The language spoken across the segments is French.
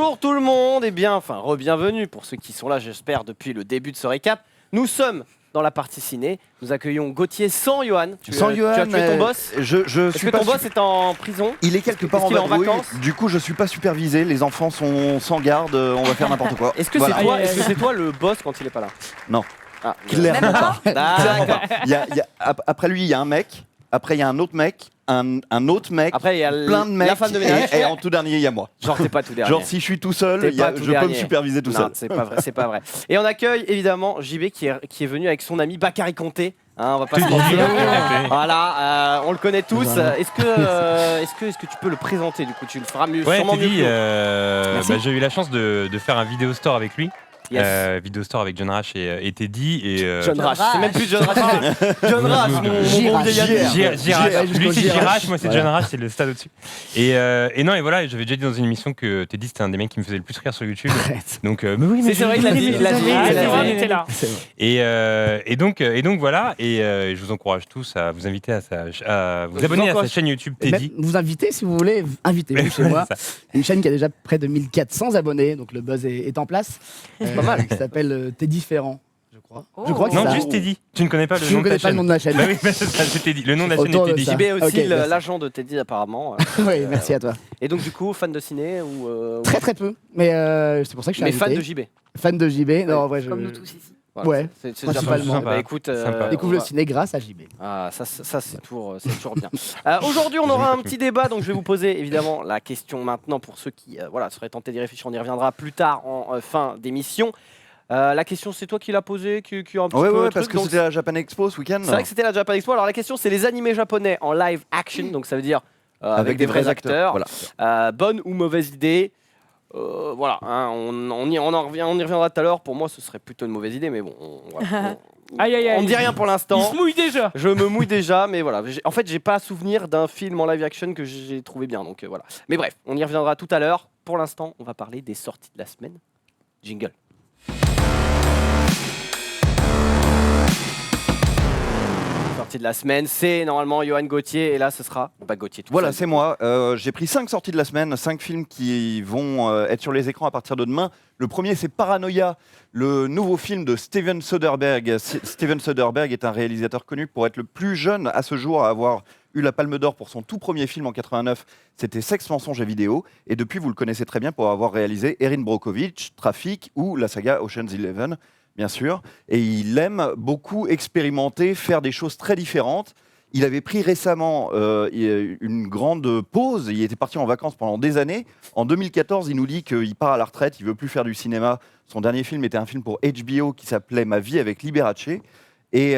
Bonjour tout le monde, et bien, enfin, re-bienvenue pour ceux qui sont là, j'espère, depuis le début de ce récap. Nous sommes dans la partie ciné. Nous accueillons Gauthier sans Johan. Tu as tué ton boss. Est-ce que ton boss est en prison? Il est quelque part en vacances. Du coup, je suis pas supervisé. Les enfants sont sans garde. On va faire n'importe quoi. Est-ce que c'est toi le boss quand il est pas là? Non. Ah, clairement pas. D'accord. Après lui, il y a un mec. Après, il y a un autre mec. Un autre mec. Après, il y a plein de mecs. la femme de ménage. Et en tout dernier, il y a moi. Genre, t'es pas tout dernier. Genre, si je suis tout seul, je peux me superviser tout seul. C'est pas vrai, c'est pas vrai. Et on accueille évidemment JB qui est venu avec son ami Bakary Conté. Hein, on va pas se mentir. Voilà, on le connaît tous. Est-ce que tu peux le présenter du coup? Tu le feras mieux, sûrement mieux que nous. J'ai eu la chance de faire un vidéo store avec lui. Yes. Vidéo store avec John Rash et Teddy. John Rash, c'est même plus John Rash. John Rash, mon vieil ami. Lui c'est J-Rash, moi c'est John Rash, c'est le stade au-dessus. Et voilà, j'avais déjà dit dans une émission que Teddy c'était un des mecs qui me faisait le plus rire sur YouTube. Donc, mais oui, mais c'est vrai qu'il a dit. était là. Et donc voilà, et je vous encourage tous à vous inviter à vous abonner à sa chaîne YouTube Teddy. Vous invitez si vous voulez, invitez-vous chez moi. Une chaîne qui a déjà près de 1400 abonnés, donc le buzz est en place. Pas mal. Qui s'appelle Teddy Ferrand, je crois. Oh. Je crois que non, ça. juste Teddy. Tu ne connais pas le Je nom ne de ta connais pas le chaîne. nom de la chaîne. Bah oui, c'est Teddy. Le nom de la chaîne est Teddy. JB est aussi Ok, merci. l'agent de Teddy apparemment. Oui, merci à toi. Et donc du coup, fan de ciné ou Très peu, mais c'est pour ça que je suis fan invité. de JB. Fan de JB. Non, en vrai, Comme nous tous ici. Voilà, Ouais, c'est déjà principalement. sympa. Bah, écoute, Sympa. Découvre le ciné grâce à JB. Ah, ça c'est toujours bien. Aujourd'hui, on aura un petit débat, donc je vais vous poser évidemment la question maintenant pour ceux qui seraient tentés d'y réfléchir. On y reviendra plus tard en fin d'émission. La question, c'est toi qui l'as posée, qui a un petit peu. Ouais, parce que c'était la Japan Expo ce week-end. C'est vrai que c'était la Japan Expo. Alors la question, c'est les animés japonais en live action, donc ça veut dire avec des vrais acteurs. Voilà. Bonne ou mauvaise idée? Voilà, hein, on y reviendra tout à l'heure. Pour moi, ce serait plutôt une mauvaise idée, mais bon, on ne dit rien pour l'instant. Il se mouille déjà. Je me mouille déjà, mais voilà. En fait, j'ai pas souvenir d'un film en live action que j'ai trouvé bien, donc voilà. Mais bref, on y reviendra tout à l'heure. Pour l'instant, on va parler des sorties de la semaine. Jingle. Sortie de la semaine, c'est normalement Johan Gauthier, et là ce sera Gauthier tout Voilà, seul. c'est moi. J'ai pris 5 sorties de la semaine, 5 films qui vont être sur les écrans à partir de demain. Le premier, c'est Paranoia, le nouveau film de Steven Soderbergh. Steven Soderbergh est un réalisateur connu pour être le plus jeune à ce jour à avoir eu la Palme d'Or pour son tout premier film en 89. C'était Sexe, mensonge et vidéo. Et depuis, vous le connaissez très bien pour avoir réalisé Erin Brockovich, Trafic ou la saga Ocean's 11. Bien sûr, et il aime beaucoup expérimenter, faire des choses très différentes. Il avait pris récemment une grande pause, il était parti en vacances pendant des années. En 2014, il nous dit qu'il part à la retraite, il veut plus faire du cinéma. Son dernier film était un film pour HBO qui s'appelait Ma vie avec Liberace. Et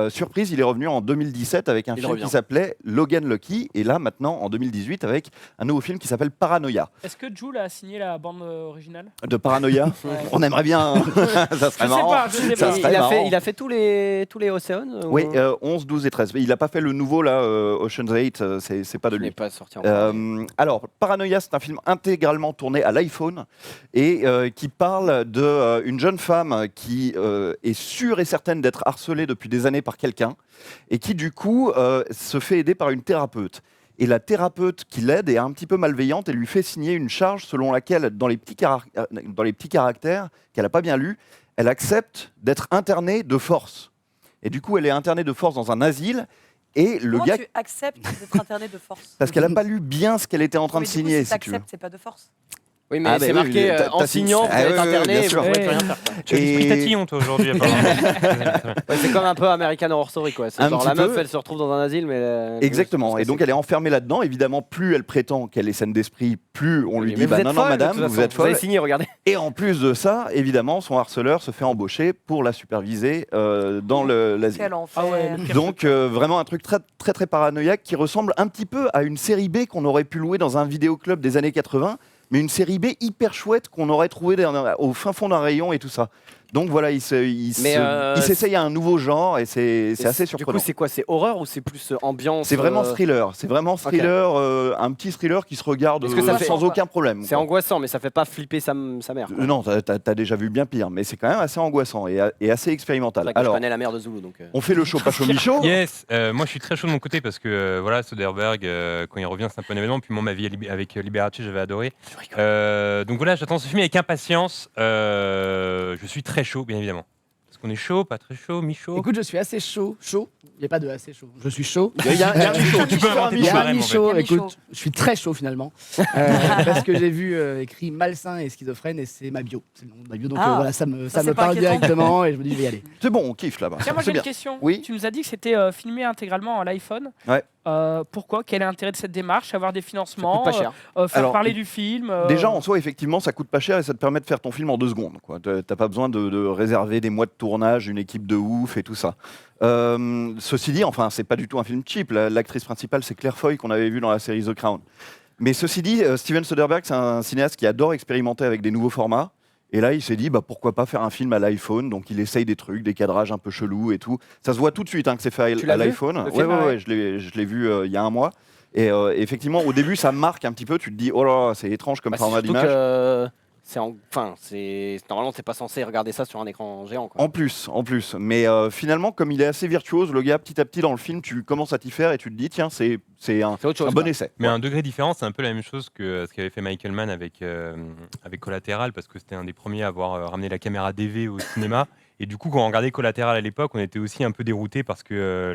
surprise, il est revenu en 2017 avec un film qui s'appelait Logan Lucky. Et là, maintenant, en 2018, avec un nouveau film qui s'appelle Paranoia. Est-ce que Jules a signé la bande originale De Paranoia. On aimerait bien. Hein. Ça serait marrant. Je sais pas. Il a fait tous les Oceans Oui, 11, 12 et 13. Il n'a pas fait le nouveau, là, Ocean's 8. C'est pas de lui. Il n'est pas sorti encore. Alors, Paranoia, c'est un film intégralement tourné à l'iPhone et qui parle d'une jeune femme qui est sûre et certaine d'être harcelée depuis des années par quelqu'un et qui du coup se fait aider par une thérapeute. Et la thérapeute qui l'aide est un petit peu malveillante et lui fait signer une charge selon laquelle, dans les petits caractères qu'elle n'a pas bien lus, elle accepte d'être internée de force. Et du coup, elle est internée de force dans un asile. Et le gars, tu acceptes d'être interné de force? parce qu'elle n'a pas lu bien ce qu'elle était en train de Mais signer. du coup, si tu veux. t'acceptes, c'est pas de force. Oui, mais c'est marqué en signant, vous êtes interné et vous pouvez plus rien faire. Tu as l'esprit tatillon, toi, aujourd'hui, apparemment. C'est comme un peu American Horror Story, quoi. C'est Un genre petit la meuf, peu. elle se retrouve dans un asile, mais... Exactement. Et donc, elle est enfermée là-dedans. Évidemment, plus elle prétend qu'elle est saine d'esprit, plus on lui dit vous êtes non, folle, madame, de toute vous façon. êtes Vous avez folle. signé, regardez. Et en plus de ça, évidemment, son harceleur se fait embaucher pour la superviser dans l'asile. Quel enfer. Ah ouais, Donc, vraiment un truc très, très, très paranoïaque qui ressemble un petit peu à une série B qu'on aurait pu louer dans un vidéoclub des années 80, mais une série B hyper chouette qu'on aurait trouvé au fin fond d'un rayon et tout ça. Donc voilà, il s'essaye à un nouveau genre et c'est assez surprenant. Du coup, c'est quoi? C'est horreur ou c'est plus ambiance? C'est vraiment thriller. C'est vraiment thriller, un petit thriller qui se regarde Est-ce que ça fait- sans aucun problème. C'est angoissant, mais ça fait pas flipper sa mère. quoi. Non, t'as déjà vu bien pire, mais c'est quand même assez angoissant et assez expérimental. C'est vrai que Alors, je connais la mère de Zulu, donc. on fait le show pas chaud Michaud. Yes, moi je suis très chaud de mon côté parce que voilà, Soderbergh, quand il revient, c'est un peu un événement. Puis moi, ma vie avec Liberace, j'avais adoré. Donc voilà, j'attends ce film avec impatience. Je suis très chaud, bien évidemment. Est-ce qu'on est chaud, pas très chaud, mi-chaud? Écoute, je suis assez chaud. Chaud. Il n'y a pas de assez chaud. Je suis chaud. Il y a un Michaud. Tu peux inventer Il y a un pareil, en fait. mi-chaud. Il y a Écoute, mi-chaud. je suis très chaud finalement. Parce que j'ai vu écrit malsain et schizophrène et c'est ma bio. C'est le nom de ma bio. Donc Ah. voilà, ça me Ça, c'est pas parle inquiétant. directement et je me dis, je vais y aller. C'est bon, on kiffe là-bas. Tiens, moi C'est j'ai bien. une question. Oui. Tu nous as dit que c'était filmé intégralement à l'iPhone. Ouais. Pourquoi? Quel est l'intérêt de cette démarche? Avoir des Ça financements, coûte pas cher. faire Alors, parler du film. Déjà, en soi, effectivement, ça coûte pas cher et ça te permet de faire ton film en 2 secondes. T'as pas besoin de réserver des mois de tournage, une équipe de ouf et tout ça. Ceci dit, enfin, c'est pas du tout un film cheap. L'actrice principale, c'est Claire Foy qu'on avait vu dans la série The Crown. Mais ceci dit, Steven Soderbergh, c'est un cinéaste qui adore expérimenter avec des nouveaux formats. Et là, il s'est dit, pourquoi pas faire un film à l'iPhone. Donc, il essaye des trucs, des cadrages un peu chelous et tout. Ça se voit tout de suite que c'est fait Tu à l'as vu, l'iPhone. le film? Ouais, je l'ai vu il y a un mois. Et effectivement, au début, ça marque un petit peu. Tu te dis, oh là, c'est étrange comme format Surtout d'image. que normalement, t'es pas censé regarder ça sur un écran géant. Quoi. En plus. Mais finalement, comme il est assez virtuose, le gars, petit à petit dans le film, tu commences à t'y faire et tu te dis, tiens, c'est un C'est autre chose. bon quoi. essai. Mais à un degré différent, c'est un peu la même chose que ce qu'avait fait Michael Mann avec Collateral, parce que c'était un des premiers à avoir ramené la caméra DV au cinéma. Et du coup, quand on regardait Collateral à l'époque, on était aussi un peu dérouté parce que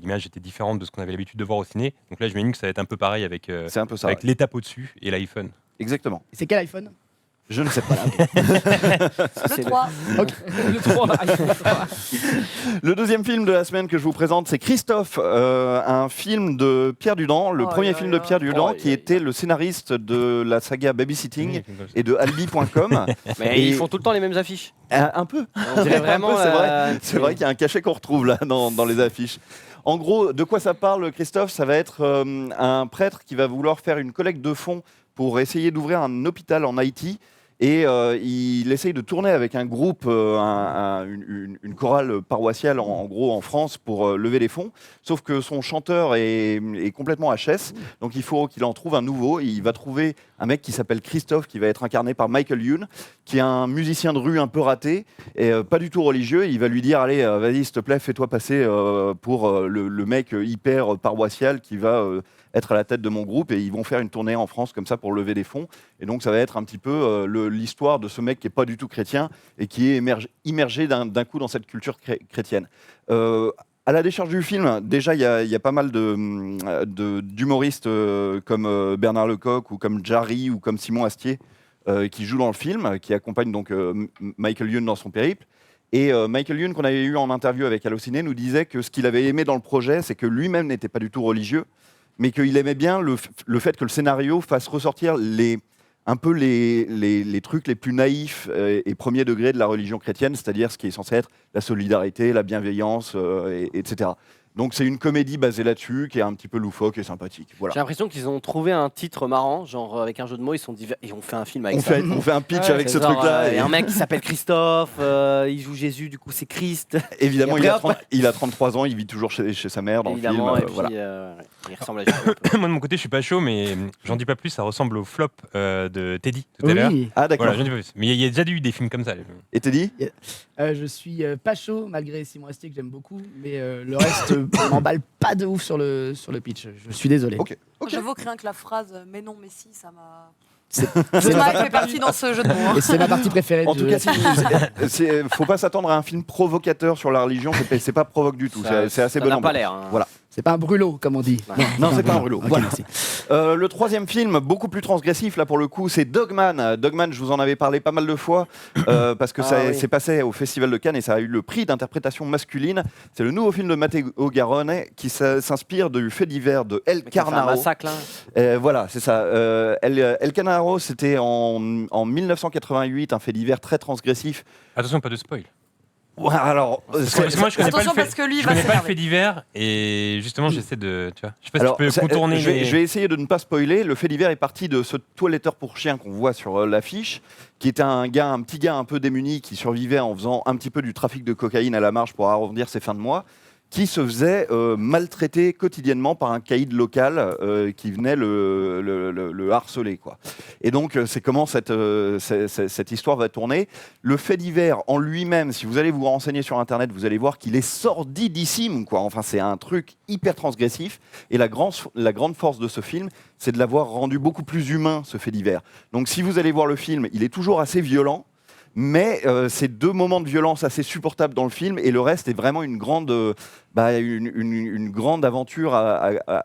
l'image était différente de ce qu'on avait l'habitude de voir au ciné. Donc là, je m'imagine que ça va être un peu pareil avec, C'est un peu ça. avec l'étape au-dessus et l'iPhone. Exactement. Et c'est quel iPhone? Je ne sais pas. Le 3. Le 3. Le deuxième film de la semaine que je vous présente, c'est Christophe, un film de Pierre Dudant, le premier film de Pierre Dudant, qui était le scénariste de la saga Babysitting et de Albi.com. Mais Et- ils font tout le temps les mêmes affiches. Un peu. On dirait vraiment. C'est vrai. C'est vrai qu'il y a un cachet qu'on retrouve là dans les affiches. En gros, de quoi ça parle, Christophe? Ça va être un prêtre qui va vouloir faire une collecte de fonds pour essayer d'ouvrir un hôpital en Haïti. Et il essaye de tourner avec un groupe, une chorale paroissiale en gros en France pour lever les fonds. Sauf que son chanteur est complètement HS, donc il faut qu'il en trouve un nouveau. Et il va trouver un mec qui s'appelle Christophe, qui va être incarné par Michael Youn, qui est un musicien de rue un peu raté et pas du tout religieux. Il va lui dire, allez, vas-y, s'il te plaît, fais-toi passer pour le mec hyper paroissial qui va être à la tête de mon groupe, et ils vont faire une tournée en France comme ça pour lever des fonds. Et donc ça va être un petit peu l'histoire de ce mec qui est pas du tout chrétien et qui est immergé d'un coup dans cette culture chrétienne. À la décharge du film, déjà il y a pas mal d'humoristes comme Bernard Lecoq ou comme Jarry ou comme Simon Astier qui jouent dans le film, qui accompagnent donc Michael Youn dans son périple. Et Michael Youn, qu'on avait eu en interview avec Allociné, nous disait que ce qu'il avait aimé dans le projet, c'est que lui-même n'était pas du tout religieux, mais qu'il aimait bien le fait que le scénario fasse ressortir un peu les trucs les plus naïfs et premier degré de la religion chrétienne, c'est-à-dire ce qui est censé être la solidarité, la bienveillance, etc. Donc c'est une comédie basée là-dessus, qui est un petit peu loufoque et sympathique. Voilà. J'ai l'impression qu'ils ont trouvé un titre marrant, genre avec un jeu de mots, ils sont divers et on fait un film avec On ça. fait un pitch Ouais, avec C'est ce genre, truc-là. Il y Et a un mec qui s'appelle Christophe, il joue Jésus, du coup c'est Christ. évidemment, Et après, il a 33 ans, il vit toujours chez sa mère dans Évidemment, le et film. puis Voilà. il ressemble à Jésus un peu. Moi, de mon côté, je suis pas chaud, mais j'en dis pas plus. Ça ressemble au flop de Teddy tout à l'heure. Oui. Ah d'accord. Voilà, j'en dis pas plus. Mais il y a déjà eu des films comme ça. Et t'es dit Je suis pas chaud, malgré Simon Astier que j'aime beaucoup, mais le reste m'emballe pas de ouf sur le pitch. Je suis désolé. Ok. J'avoue que rien que la phrase mais non, mais si, ça m'a. C'est Ça fait partie dans ce jeu de mots. Et c'est ma partie préférée. En de tout la cas, faut pas s'attendre à un film provocateur sur la religion. C'est pas provoque du tout. C'est assez Ça bon. n'a pas l'air. hein. Voilà. C'est pas un brûlot, comme on dit. Non, c'est pas un brûlot. Ok, Voilà. merci. Le troisième film, beaucoup plus transgressif là pour le coup, c'est Dogman. Dogman, je vous en avais parlé pas mal de fois parce que ça oui. s'est passé au Festival de Cannes et ça a eu le prix d'interprétation masculine. C'est le nouveau film de Matteo Garrone qui s'inspire du fait divers de El Mais qui a fait un Carnaro. massacre là. Voilà, c'est ça. El Carnaro, c'était en 1988 un fait divers très transgressif. Attention, pas de spoil. Ouais, alors, Parce que moi, je connais pas Attention le fait, parce que lui, il je va connais pas le s'énerver. fait divers et justement, j'essaie de. Tu vois, je sais pas alors, si tu peux contourner. je vais essayer de ne pas spoiler. Le fait divers est parti de ce toiletteur pour chien qu'on voit sur l'affiche, qui était un petit gars un peu démuni qui survivait en faisant un petit peu du trafic de cocaïne à la marge pour arrondir ses fins de mois, qui se faisait maltraiter quotidiennement par un caïd local qui venait le harceler, quoi. Et donc, c'est comment cette histoire va tourner. Le fait divers en lui-même, si vous allez vous renseigner sur Internet, vous allez voir qu'il est sordidissime, quoi. Enfin, c'est un truc hyper transgressif. Et la grande force de ce film, c'est de l'avoir rendu beaucoup plus humain, ce fait divers. Donc, si vous allez voir le film, il est toujours assez violent. Mais c'est 2 moments de violence assez supportables dans le film et le reste est vraiment une grande aventure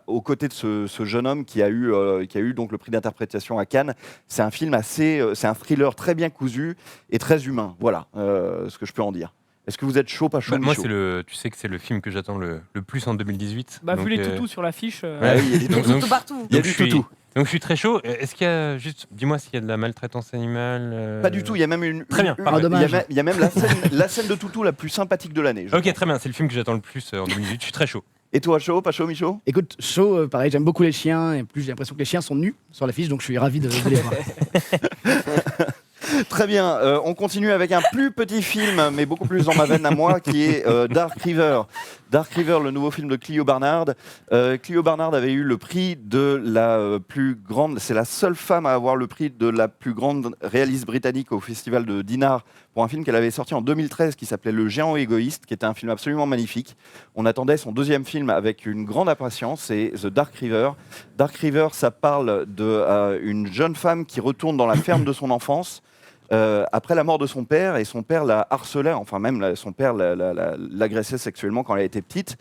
aux côtés de ce jeune homme qui a eu donc le prix d'interprétation à Cannes. C'est un film c'est un thriller très bien cousu et très humain. Voilà ce que je peux en dire. Est-ce que vous êtes chaud, pas chaud, Moi, Michaud tu sais que c'est le film que j'attends le plus en 2018. Bah, vu donc, les toutous sur l'affiche. Ouais, il y a des Donc, toutous. Tout partout. Il y a donc, du je suis- toutou. Donc je suis très chaud. Est-ce qu'il y a juste, dis-moi s'il y a de la maltraitance animale. Pas du tout, il y a même Très bien, parfait. dommage. il y a même la scène de toutou la plus sympathique de l'année. Ok, très bien. C'est le film que j'attends le plus en 2018. Je suis très chaud. Et toi, chaud, pas chaud, Michaud? Écoute, chaud, pareil, j'aime beaucoup les chiens, et en plus j'ai l'impression que les chiens sont nus sur l'affiche, donc je suis ravi de les voir. Très bien, on continue avec un plus petit film, mais beaucoup plus dans ma veine à moi, qui est Dark River. Dark River, le nouveau film de Clio Barnard. Clio Barnard avait eu le prix de la plus grande, c'est la seule femme à avoir le prix de la plus grande réaliste britannique au festival de Dinard pour un film qu'elle avait sorti en 2013 qui s'appelait Le Géant égoïste, qui était un film absolument magnifique. On attendait son 2e film avec une grande impatience, c'est The Dark River. Dark River, ça parle d'une jeune femme qui retourne dans la ferme de son enfance. Après la mort de son père, et son père la harcelait, enfin même son père l'agressait sexuellement quand elle était petite,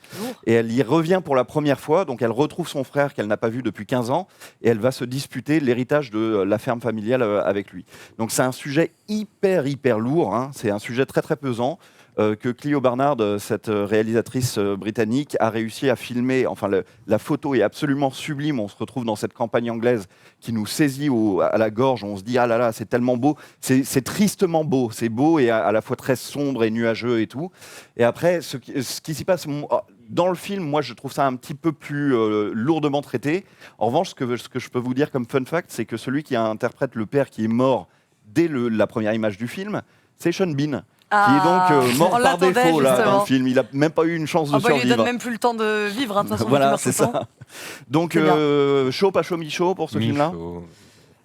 et elle y revient pour la première fois, donc elle retrouve son frère qu'elle n'a pas vu depuis 15 ans, et elle va se disputer l'héritage de la ferme familiale avec lui. Donc c'est un sujet hyper lourd, hein. C'est un sujet très très pesant, que Clio Barnard, cette réalisatrice britannique, a réussi à filmer. Enfin, la photo est absolument sublime. On se retrouve dans cette campagne anglaise qui nous saisit à la gorge. On se dit, ah là là, c'est tellement beau. C'est tristement beau. C'est beau et à la fois très sombre et nuageux et tout. Et après, ce qui s'y passe dans le film, moi, je trouve ça un petit peu plus lourdement traité. En revanche, ce que je peux vous dire comme fun fact, c'est que celui qui interprète le père qui est mort dès la première image du film, c'est Sean Bean. Qui est donc mort on par l'attendait, défaut là, dans justement. le film. Il n'a même pas eu une chance de Ah bah, il lui survivre. donne même plus le temps de vivre, hein, de toute façon. Voilà, il meurt c'est tout le temps. ça. Donc, C'est bien. chaud, pas chaud, Michaud pour ce film-là? Michaud.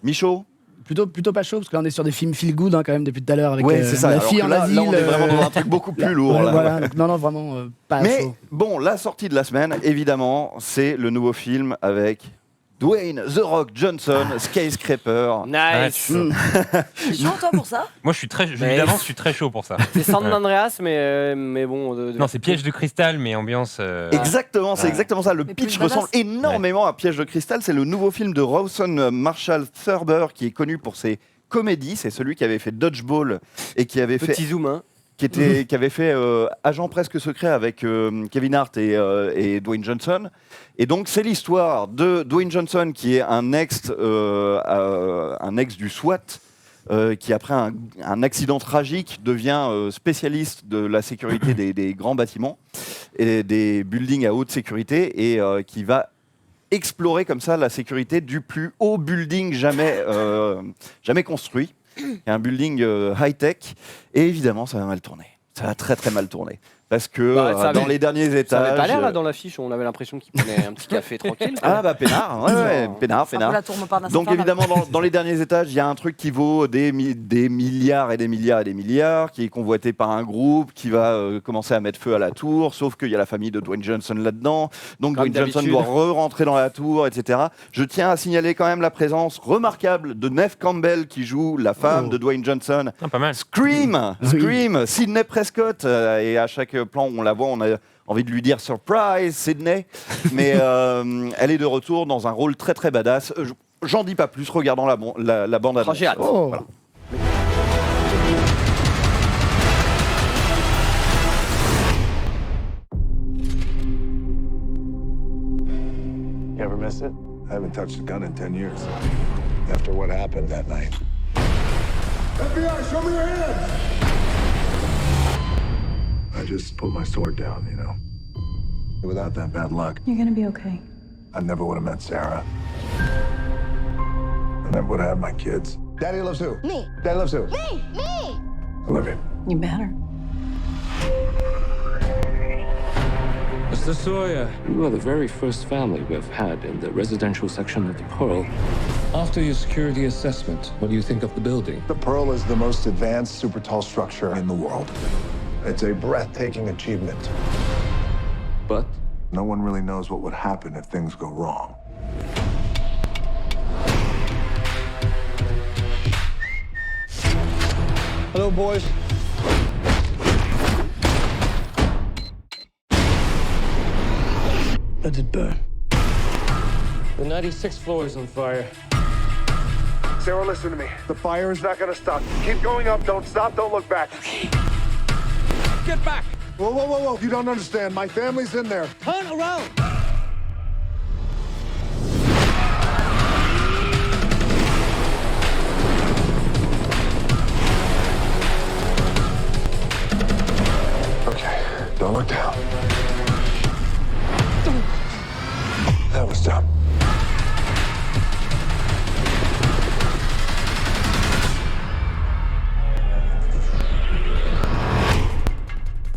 Michaud? Plutôt pas chaud, parce que là on est sur des films feel good quand même depuis tout à l'heure, avec Ouais, c'est ça. la Alors fille que en là, asile. on est vraiment dans un truc beaucoup plus lourd. ouais, là, voilà, ouais. donc non, vraiment pas Mais chaud. bon, la sortie de la semaine, évidemment, c'est le nouveau film avec Dwayne The Rock Johnson, Skyscraper. Nice. T'es chaud, toi, pour ça? Moi, je suis très. Évidemment, je suis très chaud pour ça. C'est San Andreas, mais bon. Non, c'est Piège de cristal, mais ambiance. Exactement, c'est exactement ça. Le Mais plus pitch badass. ressemble énormément à Piège de cristal. C'est le nouveau film de Rawson Marshall Thurber qui est connu pour ses comédies. C'est celui qui avait fait Dodgeball et qui avait fait Petit zoom, hein. qui avait fait Agent presque secret avec Kevin Hart et Dwayne Johnson. Et donc c'est l'histoire de Dwayne Johnson qui est un ex du SWAT qui après un accident tragique devient spécialiste de la sécurité des grands bâtiments et des buildings à haute sécurité et qui va explorer comme ça la sécurité du plus haut building jamais construit. Un building high-tech, et évidemment, ça va mal tourner. Ça va très très mal tourner. Parce que dans les derniers Ça étages. avait pas l'air là dans l'affiche, on avait l'impression qu'il prenait un petit café tranquille. Ah bah peinard, ouais, peinard. C'est un peu la tour Montparnasse Donc infernale. évidemment, dans les derniers étages, il y a un truc qui vaut des milliards et des milliards et des milliards, qui est convoité par un groupe, qui va commencer à mettre feu à la tour, sauf qu'il y a la famille de Dwayne Johnson là-dedans. Donc Comme Dwayne Johnson d'habitude. doit re-rentrer dans la tour, etc. Je tiens à signaler quand même la présence remarquable de Neve Campbell, qui joue la femme de Dwayne Johnson. Ah, pas mal. Scream, Sydney Prescott, et à chaque plan où on la voit, on a envie de lui dire surprise, Sydney, mais elle est de retour dans un rôle très très badass. J'en dis pas plus, regardant la bande annonce. J'ai hâte. Oh. Voilà. You ever miss it? I haven't touched a gun in 10 years. After what happened that night. FBI, show me your hands! just put my sword down, you know. Without that bad luck, You're gonna be okay. I never would have met Sarah. I never would have had my kids. Daddy loves who? Me. Daddy loves who? Me. Olivia. You better. Mr. Sawyer, you are the very first family we've had in the residential section of the Pearl. After your security assessment, what do you think of the building? The Pearl is the most advanced super tall structure in the world. It's a breathtaking achievement. But No one really knows what would happen if things go wrong. Hello, boys. Let it burn. the 96th floor is on fire. Sarah, listen to me. The fire is not gonna stop. Keep going up. Don't stop. Don't look back. Get back! Whoa, whoa, whoa, whoa. You don't understand. My family's in there. Turn around! Okay, don't look down. That was dumb.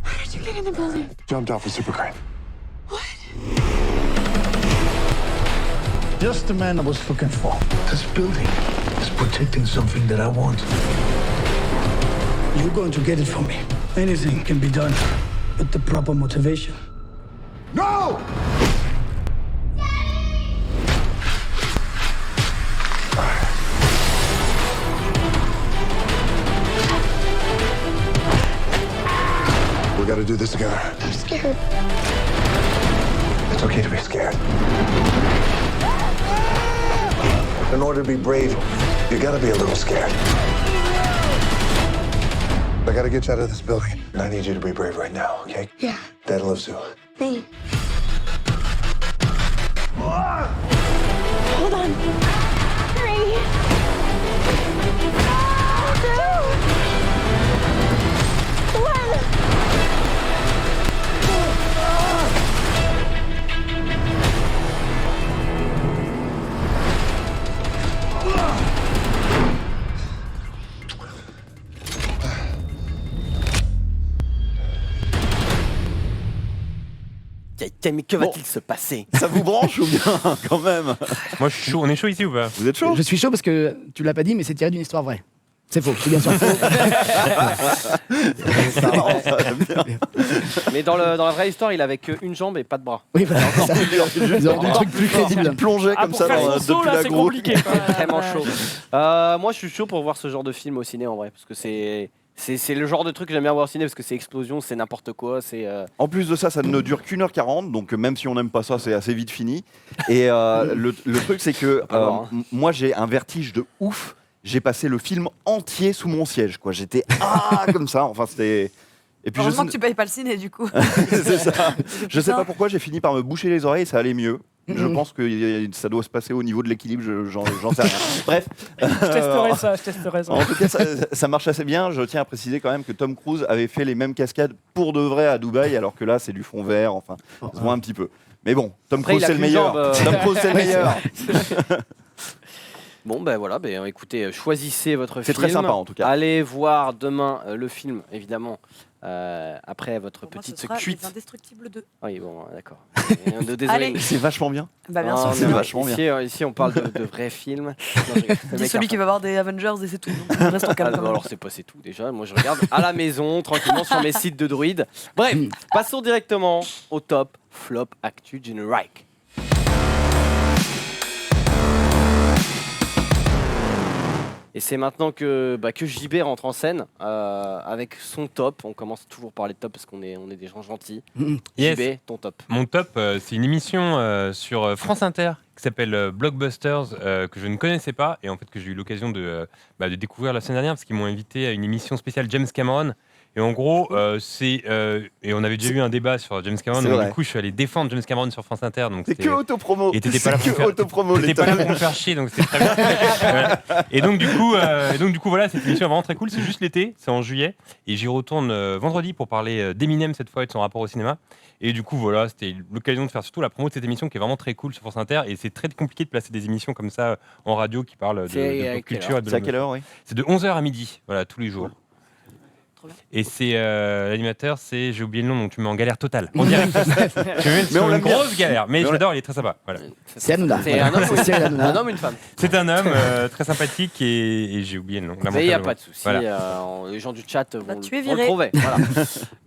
How did you get in the building? Jumped off a super crane. Just the man I was looking for. This building is protecting something that I want. You're going to get it from me. Anything can be done with the proper motivation. No! We gotta do this together. I'm scared. It's okay to be scared. In order to be brave, you gotta be a little scared. I gotta get you out of this building. And I need you to be brave right now, okay? Yeah. Dad loves you. Me. Hold on. 3. 2. 1. Mais que va-t-il se passer? Ça vous branche ou bien quand même? Moi, je suis chaud. On est chaud ici ou pas? Vous êtes chaud? Je suis chaud parce que tu l'as pas dit, mais c'est tiré d'une histoire vraie. C'est faux, c'est bien sûr faux. C'est marrant, ça, j'aime bien. Mais dans la vraie histoire, il avait qu'une jambe et pas de bras. Oui, voilà. Ça, ils auraient dû un truc plus crédible. Il plongeait comme pour ça faire dans, son saut, depuis là, la c'est grotte. compliqué. quoi. Vraiment chaud. Moi, je suis chaud pour voir ce genre de film au ciné en vrai, parce que c'est le genre de truc que j'aime bien voir au ciné parce que c'est explosion, c'est n'importe quoi, c'est En plus de ça, ça ne dure qu'1h40, donc même si on n'aime pas ça, c'est assez vite fini. Et le truc, c'est que Pas voir, hein. moi, j'ai un vertige de ouf. J'ai passé le film entier sous mon siège, quoi. J'étais comme ça. Enfin, c'était. Et puis Heureusement que tu payes pas le ciné du coup. c'est ça. Je sais Putain. pas pourquoi, j'ai fini par me boucher les oreilles et ça allait mieux. Je Mhm. pense que ça doit se passer au niveau de l'équilibre, j'en sais rien. Bref. Je testerai ça. En tout cas, ça marche assez bien. Je tiens à préciser quand même que Tom Cruise avait fait les mêmes cascades pour de vrai à Dubaï, alors que là, c'est du fond vert. Enfin, ça se voit un petit peu. Mais bon, Tom Après, Cruise, il a c'est le qu'une meilleur. jambe, Tom Cruise, c'est le meilleur. Bon ben voilà, écoutez, choisissez votre film. C'est très sympa, en tout cas. Allez voir demain le film, évidemment. Après votre Pour moi, ce petite sera cuite. Les Indestructibles 2. Oui, bon, d'accord. Désolé. Allez. C'est vachement bien. Bah bien Non, sûr. mais c'est non, vachement ici, on parle de vrais films. Non, je rigole. Le Dis mec celui a- qui va voir des Avengers et c'est tout. Donc, restons Ah, calmes. bah, quand même. alors c'est pas c'est tout déjà. Moi je regarde à la maison tranquillement sur mes sites de druides. Bref, passons directement au top flop actu Generic. Et c'est maintenant que JB rentre en scène avec son top. On commence toujours par les tops parce qu'on est des gens gentils. Yes. JB, ton top. Mon top, c'est une émission sur France Inter qui s'appelle Blockbusters, que je ne connaissais pas et en fait que j'ai eu l'occasion de découvrir la semaine dernière parce qu'ils m'ont invité à une émission spéciale James Cameron. Et en gros, et on avait déjà eu un débat sur James Cameron, C'est donc vrai. du coup, je suis allé défendre James Cameron sur France Inter. Donc C'est que autopromo. Et t'étais pas là pour me faire, autopromo. t'étais pas là pour me faire chier, donc c'était très bien. Voilà. Et donc du coup, voilà, cette émission est vraiment très cool. C'est juste l'été, c'est en juillet, et j'y retourne vendredi pour parler d'Eminem cette fois et de son rapport au cinéma. Et du coup, voilà, c'était l'occasion de faire surtout la promo de cette émission qui est vraiment très cool sur France Inter. Et c'est très compliqué de placer des émissions comme ça en radio qui parlent de pop culture. C'est à quelle heure, oui? C'est de 11h à midi, voilà, tous les jours. Et c'est l'animateur, j'ai oublié le nom, donc tu me mets en galère totale. En direct. Mais on une l'aime bien. grosse galère, mais Mais on j'adore, il est très sympa. Voilà. C'est Hanouna. C'est un homme, C'est Cyril Hanouna. un homme ou une femme? C'est un homme très sympathique et j'ai oublié le nom. Mais il n'y a lamentablement. pas de souci. Voilà. Les gens du chat vont, tu es vont le viré. trouver. Voilà.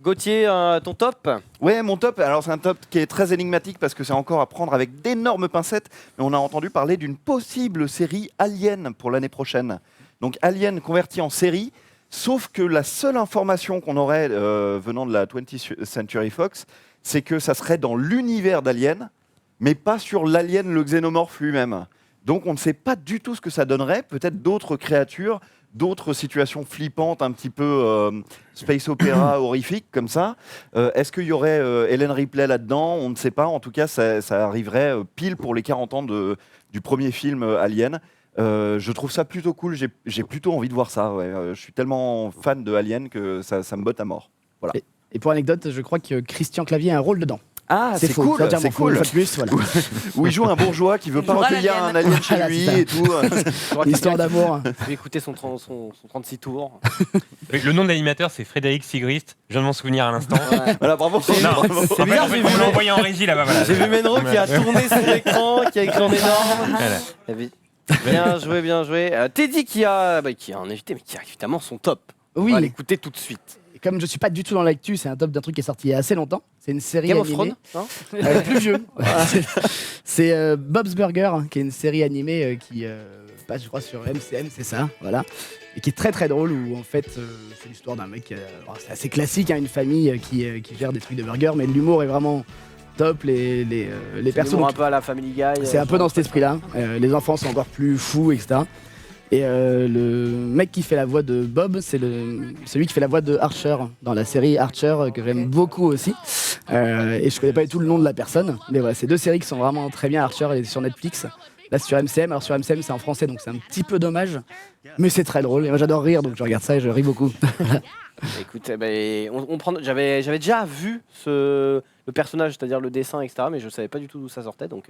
Gauthier, ton top? Ouais, mon top, alors c'est un top qui est très énigmatique parce que c'est encore à prendre avec d'énormes pincettes, mais on a entendu parler d'une possible série Alien pour l'année prochaine. Donc Alien converti en série, sauf que la seule information qu'on aurait venant de la 20th Century Fox, c'est que ça serait dans l'univers d'Alien, mais pas sur l'alien, le xénomorphe lui-même. Donc on ne sait pas du tout ce que ça donnerait, peut-être d'autres créatures, d'autres situations flippantes, un petit peu space opéra horrifique comme ça. Est-ce qu'il y aurait Ellen Ripley là-dedans? On ne sait pas. En tout cas, ça arriverait pile pour les 40 ans du premier film Alien. Je trouve ça plutôt cool. J'ai plutôt envie de voir ça. Ouais. Je suis tellement fan de Alien que ça me botte à mort. Voilà. Et pour anecdote, je crois que Christian Clavier a un rôle dedans. Ah, c'est faux. cool. Ça veut dire C'est m'en fous, cool. une fois de plus, voilà. Où il joue un bourgeois qui veut Il pas jouera recueillir l'alien. un alien chez Voilà, lui c'est ça. et tout. Je crois que Histoire d'amour. Je vais écouter son 36 tours. Le nom de l'animateur, c'est Frédéric Sigrist. Je viens de m'en souvenir à l'instant. Ouais. Voilà, bravo. Non, Bravo. en fait, bizarre, on j'ai me vu- l'a envoyé en régie là-bas. Voilà. J'ai vu Menro qui a tourné son écran, qui a écrit en énorme. Voilà. Eh bien, bien joué, bien joué. Teddy qui a un invité, mais qui a évidemment son top. On Oui, va l'écouter tout de suite. et comme je suis pas du tout dans l'actu, c'est un top d'un truc qui est sorti il y a assez longtemps. C'est une série Game of animée. Thrones, non Plus vieux. C'est Bob's Burger, qui est une série animée qui passe, je crois, sur MCM, c'est ça, voilà. Et qui est très très drôle, où en fait, c'est l'histoire d'un mec, c'est assez classique, hein, une famille qui gère des trucs de burgers, mais l'humour est vraiment top, les persos. L'humour donc, un peu à la Family Guy. c'est un peu dans cet esprit-là. Les enfants sont encore plus fous, etc. Et le mec qui fait la voix de Bob, c'est celui qui fait la voix de Archer dans la série Archer, que j'aime beaucoup aussi. Et je connais pas du tout le nom de la personne, mais voilà, c'est deux séries qui sont vraiment très bien. Archer, elle est sur Netflix. Là, c'est sur MCM. Alors sur MCM, c'est en français, donc c'est un petit peu dommage, mais c'est très drôle. Et moi, j'adore rire, donc je regarde ça et je ris beaucoup. Écoute, j'avais déjà vu le personnage, c'est-à-dire le dessin, etc. Mais je savais pas du tout d'où ça sortait. Donc,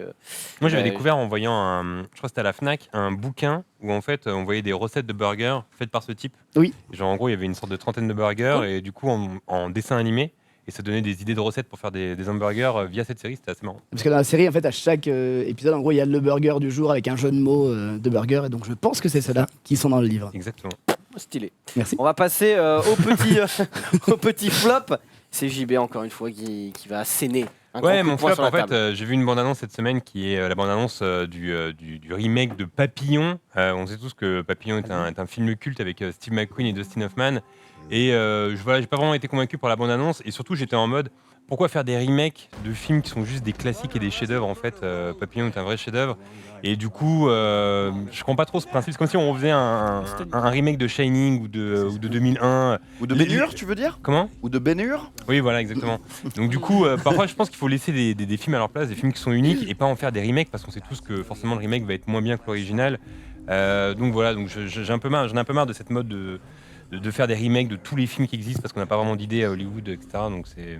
Moi, j'avais Ouais, découvert en voyant, je crois que c'était à la Fnac, un bouquin où en fait on voyait des recettes de burgers faites par ce type. Oui. Genre en gros, il y avait une sorte de trentaine de burgers et du coup en dessin animé. Et ça donnait des idées de recettes pour faire des hamburgers via cette série, c'était assez marrant. Parce que dans la série, en fait, à chaque épisode, en gros, il y a le burger du jour avec un jeu de mots de burger. Et donc, je pense que c'est ceux-là qui sont dans le livre. Exactement. stylé. Merci. On va passer au petit flop. C'est JB encore une fois qui va asséner. Un Ouais, grand coup de mon poing flop, sur la en fait, table. j'ai vu une bande-annonce cette semaine qui est la bande-annonce du remake de Papillon. On sait tous que Papillon est un film culte avec Steve McQueen et Dustin Hoffman. Et j'ai pas vraiment été convaincu par la bande-annonce. Et surtout, j'étais en mode, pourquoi faire des remakes de films qui sont juste des classiques et des chefs-d'œuvre en fait. Papillon est un vrai chef-d'œuvre. Et du coup, je comprends pas trop ce principe. C'est comme si on refaisait un remake de Shining ou de 2001. Ou de Ben-Hur, tu veux dire? Comment? Ou de Ben-Hur? Oui, voilà, exactement. Donc du coup, parfois, je pense qu'il faut laisser des films à leur place, des films qui sont uniques, et pas en faire des remakes, parce qu'on sait tous que forcément le remake va être moins bien que l'original. Donc voilà, donc j'en ai un peu marre de cette mode de faire des remakes de tous les films qui existent, parce qu'on n'a pas vraiment d'idées à Hollywood, etc. Donc c'est...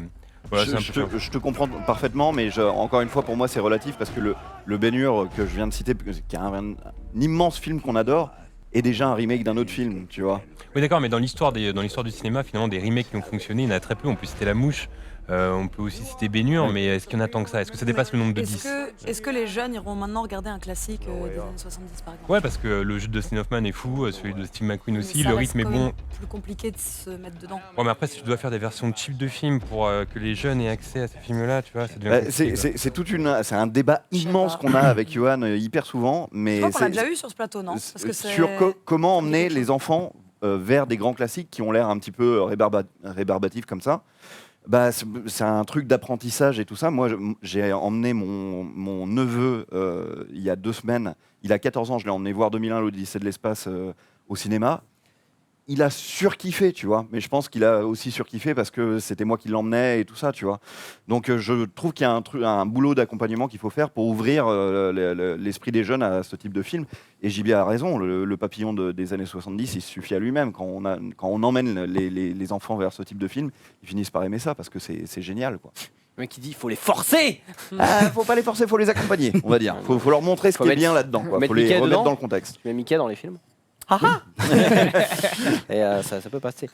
Voilà, c'est un peu chiant. Je te comprends parfaitement, mais encore une fois, pour moi, c'est relatif parce que le Ben-Hur que je viens de citer, qui est un immense film qu'on adore, est déjà un remake d'un autre film, tu vois. Oui, d'accord, mais dans l'histoire du cinéma, finalement, des remakes qui ont fonctionné, il y en a très peu. On peut citer La Mouche, on peut aussi citer Ben-Hur, mais est-ce qu'il y en a tant que ça? Est-ce que ça dépasse le nombre de 10? Est-ce que les jeunes iront maintenant regarder un classique des années 70 par exemple? Ouais, parce que le jeu de Dustin Hoffman est fou, celui de Steve McQueen aussi, Ça le reste rythme est quand bon. même plus compliqué de se mettre dedans. Ouais, mais après, si tu dois faire des versions cheap de films pour que les jeunes aient accès à ces films-là, tu vois, ça devient compliqué, quoi. C'est un débat immense qu'on a avec Johan hyper souvent, mais Je crois qu'on l'a déjà eu sur ce plateau, non? Parce que sur comment emmener les enfants vers des grands classiques qui ont l'air un petit peu rébarbatifs comme ça. Bah, c'est un truc d'apprentissage et tout ça. Moi, j'ai emmené mon neveu il y a 2 semaines. Il a 14 ans, je l'ai emmené voir 2001, l'Odyssée de l'espace au cinéma. il a surkiffé, tu vois. Mais je pense qu'il a aussi surkiffé parce que c'était moi qui l'emmenais et tout ça, tu vois. Donc je trouve qu'il y a un boulot d'accompagnement qu'il faut faire pour ouvrir l'esprit des jeunes à ce type de film. Et JB a raison, le papillon des années 70, il suffit à lui-même. Quand on emmène les enfants vers ce type de film, ils finissent par aimer ça parce que c'est génial, quoi. Le mec qui dit il faut les forcer. Faut pas les forcer, faut les accompagner, on va dire. Faut leur montrer ce qui est bien là-dedans. Faut les remettre dans le contexte. Tu mets Mickey dans les films. Et ça peut passer.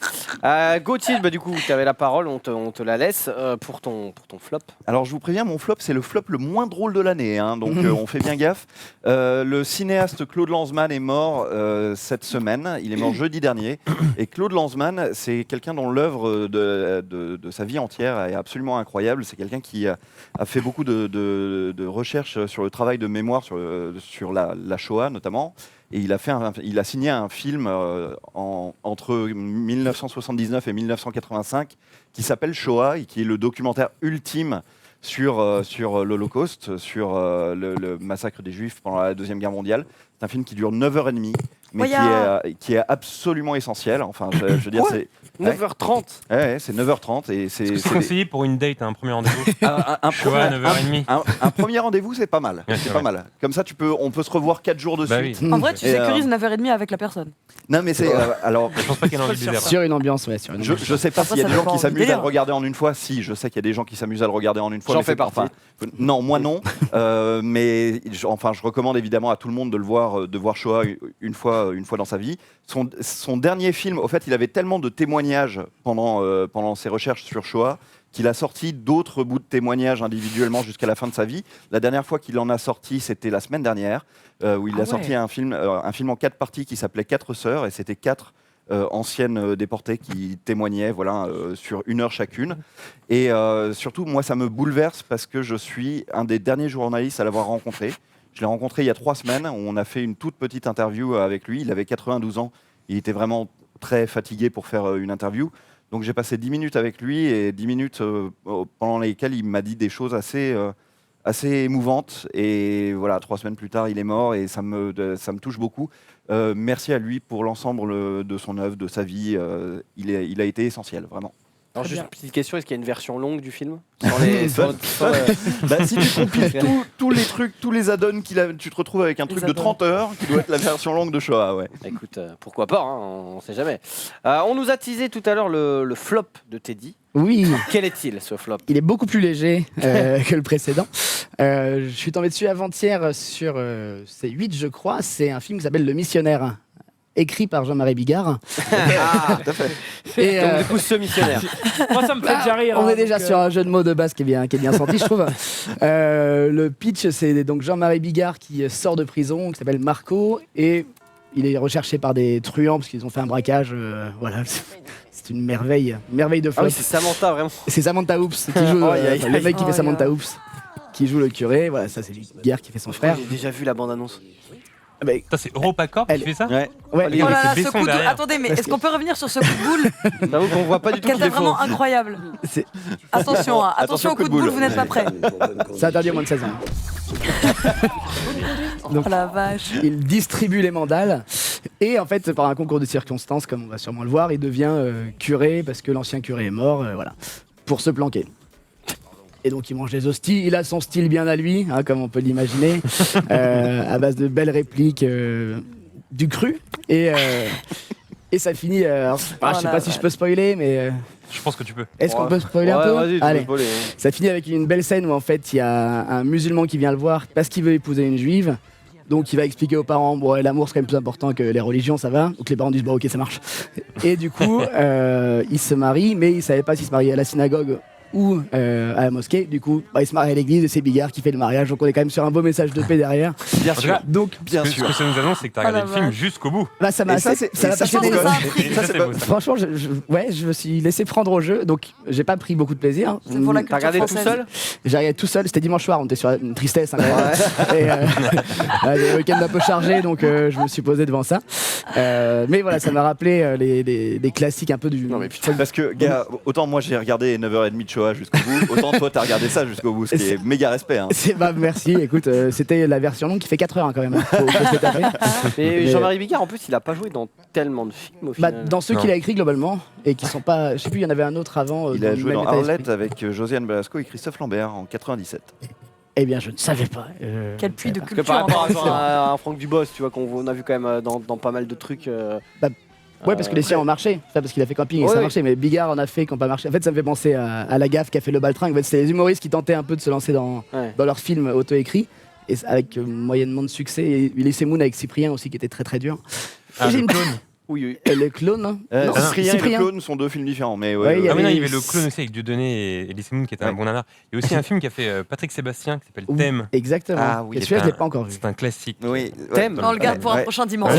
Gauthier, du coup, tu avais la parole, on te la laisse pour ton flop. Alors je vous préviens, mon flop, c'est le flop le moins drôle de l'année, hein, donc on fait bien gaffe. Le cinéaste Claude Lanzmann est mort cette semaine, il est mort jeudi dernier. Et Claude Lanzmann, c'est quelqu'un dont l'œuvre de sa vie entière est absolument incroyable. C'est quelqu'un qui a fait beaucoup de recherches sur le travail de mémoire sur la Shoah notamment. Et il a signé un film entre 1979 et 1985 qui s'appelle Shoah et qui est le documentaire ultime sur l'Holocauste, sur le massacre des Juifs pendant la Deuxième Guerre mondiale. C'est un film qui dure 9h30, mais qui est absolument essentiel. Enfin, je veux dire, c'est 9h30. Ouais, c'est 9h30 et c'est conseillé pour une date, un premier rendez-vous. Shoah, 9h30. Un premier rendez-vous, c'est pas mal. Ouais, c'est pas mal. Comme ça, on peut se revoir 4 jours de suite. En vrai, tu sécurises 9h30 avec la personne. Non, mais c'est alors. Je pense pas qu'il y ait envie de bizarre. Sur une ambiance, ouais. Je sais pas s'il y a des gens qui s'amusent à le regarder en une fois. Si, je sais qu'il y a des gens qui s'amusent à le regarder en une fois. J'en fais partie. Non, moi non. Mais je recommande évidemment à tout le monde de voir Shoah une fois dans sa vie. Son dernier film, au fait, il avait tellement de témoignages pendant ses recherches sur Shoah qu'il a sorti d'autres bouts de témoignages individuellement jusqu'à la fin de sa vie. La dernière fois qu'il en a sorti, c'était la semaine dernière, où il a sorti un film en 4 parties qui s'appelait 4 sœurs, et c'était 4 anciennes déportées qui témoignaient sur 1 heure chacune. Et surtout, moi, ça me bouleverse parce que je suis un des derniers journalistes à l'avoir rencontré. Je l'ai rencontré il y a 3 semaines, où on a fait une toute petite interview avec lui. Il avait 92 ans, il était vraiment très fatigué pour faire une interview. Donc j'ai passé 10 minutes avec lui, et 10 minutes pendant lesquelles il m'a dit des choses assez émouvantes. Et voilà, 3 semaines plus tard, il est mort, et ça me touche beaucoup. Merci à lui pour l'ensemble de son œuvre, de sa vie. Il a été essentiel, vraiment. Alors juste une petite question, est-ce qu'il y a une version longue du film Si tu compiles tous les trucs, tous les add-ons tu te retrouves avec un truc de 30 heures qui doit être la version longue de Shoah, ouais. Écoute, pourquoi pas, hein, on sait jamais. On nous a teasé tout à l'heure le flop de Teddy. Oui. Quel est-il, ce flop? Il est beaucoup plus léger que le précédent. Je suis tombé dessus avant-hier sur C8, je crois. C'est un film qui s'appelle Le Missionnaire, écrit par Jean-Marie Bigard. Tout à fait. Et donc du coup, ce missionnaire. Moi, ça me fait déjà rire. On est déjà sur un jeu de mots de base qui est bien senti, je trouve. Le pitch, c'est donc Jean-Marie Bigard qui sort de prison, qui s'appelle Marco, et il est recherché par des truands parce qu'ils ont fait un braquage. Voilà, c'est une merveille de flop. Ah oui, c'est Samantha, vraiment. C'est Samantha Oops qui joue le mec qui fait Samantha Oops, qui joue le curé. Voilà, ça c'est Bigard qui fait son frère. J'ai déjà vu la bande-annonce. Ça, c'est EuropaCorp qui fait ça? Ouais. Oh là là, ce coup de... Attendez, mais est-ce qu'on peut revenir sur ce coup de boule? J'avoue qu'on voit pas du tout. Qui était vraiment incroyable. Attention, attention au coup de boule, vous n'êtes pas prêts. C'est interdit au moins de 16 ans. Donc, oh la vache. il distribue les mandales et en fait, par un concours de circonstances, comme on va sûrement le voir, il devient curé parce que l'ancien curé est mort, voilà, pour se planquer. Et donc il mange des hosties, il a son style bien à lui, hein, comme on peut l'imaginer, à base de belles répliques du cru. Et ça finit, je sais pas si je peux spoiler, mais... Je pense que tu peux. Est-ce qu'on peut spoiler un peu? Vas-y, Allez. spoiler. Ça finit avec une belle scène où en fait il y a un musulman qui vient le voir parce qu'il veut épouser une juive. Donc il va expliquer aux parents, bon, l'amour c'est quand même plus important que les religions, ça va. Donc les parents disent, bon ok, ça marche. Et du coup, il se marie, mais il savait pas s'il se mariait à la synagogue ou à la mosquée. Du coup, il se marie à l'église et c'est Bigard qui fait le mariage. Donc on est quand même sur un beau message de paix derrière. Bien sûr. Donc, Ce que ça nous annonce, c'est que tu as regardé le film jusqu'au bout. Là, ça m'a passionné. Franchement, je me suis laissé prendre au jeu, donc j'ai pas pris beaucoup de plaisir. T'as regardé tout seul? J'ai regardé tout seul, c'était dimanche soir, on était sur une tristesse. Et le week-end un peu chargé, donc je me suis posé devant ça. Mais voilà, ça m'a rappelé les classiques un peu du. Non, mais putain, parce que, gars, autant moi j'ai regardé 9h30 de Shoah Joa jusqu'au bout, autant toi t'as regardé ça jusqu'au bout, ce qui est méga respect. Hein. Merci, écoute, c'était la version longue qui fait 4 heures quand même. Faut se taper. Et Jean-Marie Bigard, en plus, il a pas joué dans tellement de films au final. Dans ceux qu'il a écrit globalement, et qui sont pas. Je sais plus, il y en avait un autre avant. Il a joué le dans même état Arlette d'esprit. avec Josiane Balasco et Christophe Lambert en 97. Eh bien, je ne savais pas. Quel puits de Parce que culture. par rapport encore une fois. à un Franck Dubos, tu vois, qu'on a vu quand même dans pas mal de trucs. Ouais, parce que les siens ont marché. Ça, parce qu'il a fait camping et ça a marché. Mais Bigard en a fait qui n'ont pas marché. En fait, ça me fait penser à La Gaffe qui a fait Le Baltringue. En fait, c'est les humoristes qui tentaient un peu de se lancer dans leurs films auto-écrits. Et avec moyennement de succès. Et Ulysse Moon avec Cyprien aussi qui était très très dur. Ah, J'ai le une- clone. Oui. Et le clone. Hein. Non, Cyprien et le clone sont deux films différents. Mais Ouais, Ah mais non, il y avait avait- le clone aussi avec Dieudonné et Elise Moon qui était un bon nanar. Il y a aussi un film qui a fait Patrick Sébastien qui s'appelle Thème. Exactement. Ah oui, Et celui-là, je l'ai pas encore vu. C'est un classique. Oui. Thème. On le garde pour un prochain dimanche.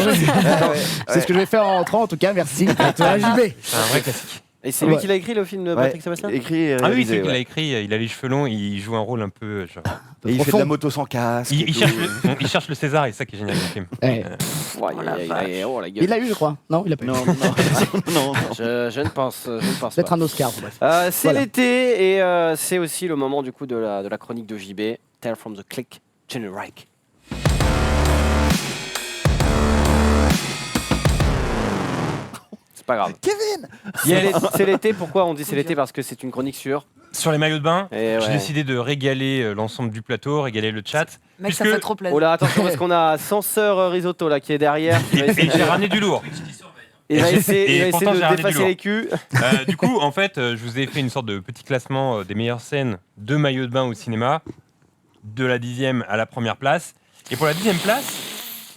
C'est ce que je vais faire en rentrant, en tout cas. Merci. À toi, JB. C'est un vrai classique. Et c'est lui qui l'a écrit le film de Patrick Sébastien Écrit et Ah oui, c'est réalisé, lui qui l'a ouais. écrit. Il a les cheveux longs, il joue un rôle un peu genre. Et il fait de profond. la moto sans casque. et Il tout. cherche le César et c'est ça qui est génial dans le film. Ouais. Oh la gueule. Il l'a eu, je crois. Non, il l'a pas eu. Non, non. Je ne pense Peut-être pas. un Oscar. Bref. C'est Voilà. l'été et c'est aussi le moment du coup de la chronique de JB. Tale from the Click, Jenny Reich. C'est pas grave. Kevin C'est l'été, pourquoi on dit c'est l'été? Parce que c'est une chronique Sur les maillots de bain, Et j'ai ouais. décidé de régaler l'ensemble du plateau, régaler le chat. Mec, ça puisque- fait trop plaisir. Oh là, attention parce qu'on a Censeur Risotto là qui est derrière. Qui va Et essayer j'ai de- ramené du lourd. il va et essayer pourtant, j'ai de ramené du dépasser lourd. les culs. Du coup, en fait, je vous ai fait une sorte de petit classement des meilleures scènes de maillots de bain au cinéma, de la 10e à la première place. Et pour la 10e place,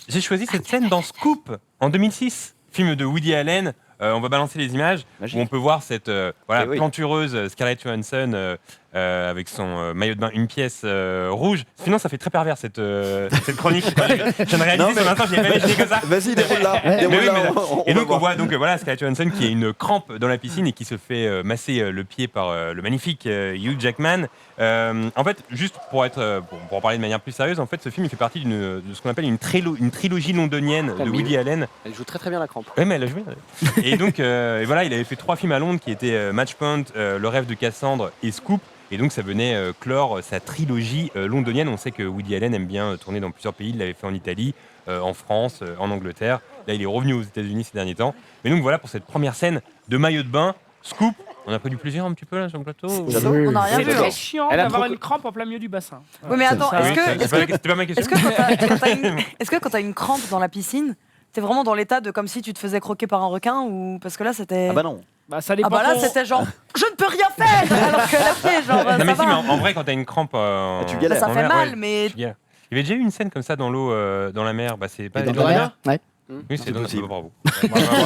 j'ai choisi cette scène dans Scoop en 2006, film de Woody Allen. On va balancer les images où on peut voir cette Eh oui. plantureuse Scarlett Johansson avec son maillot de bain une pièce rouge. Sinon, ça fait très pervers cette chronique. Je viens de réaliser Non, mais- sur l'instant, je n'ai pas imaginé que ça. Vas-y, déroule là. Mais Déroule oui, là, mais- on et va donc on voir. voit voilà Scarlett Johansson qui a une crampe dans la piscine et qui se fait masser le pied par le magnifique Hugh Jackman. En fait, juste pour en parler de manière plus sérieuse, en fait, ce film il fait partie de ce qu'on appelle une trilogie londonienne de Woody Allen. Elle joue très très bien la crampe. Ouais, mais elle a joué. Et donc, et voilà, il avait fait 3 films à Londres qui étaient Match Point, Le Rêve de Cassandre et Scoop. Et donc, ça venait clore sa trilogie londonienne. On sait que Woody Allen aime bien tourner dans plusieurs pays. Il l'avait fait en Italie, en France, en Angleterre. Là, il est revenu aux États-Unis ces derniers temps. Mais donc, voilà pour cette première scène de maillot de bain, Scoop. On a pris du plaisir un petit peu là sur le plateau. On n'a rien C'est vu. très hein. chiant Elle a d'avoir trop- une crampe en plein milieu du bassin. Oui, mais attends, ça. est-ce Oui, que c'était pas ma question. est-ce que quand t'as une crampe dans la piscine, t'es vraiment dans l'état de comme si tu te faisais croquer par un requin ou parce que là c'était Ah bah non. Bah, ça dépend. ah bah là pour- c'était genre je ne peux rien faire alors que là c'est genre Non, ça mais si, mais va. en vrai, quand t'as une crampe. tu Bah, galères. ça en fait mer, mal ouais, mais tu galères. Il y avait déjà eu une scène comme ça dans l'eau, dans la mer. Bah, c'est pas Dans Joe la mer. Rana Ouais. Oui, c'est dans possible. bravo.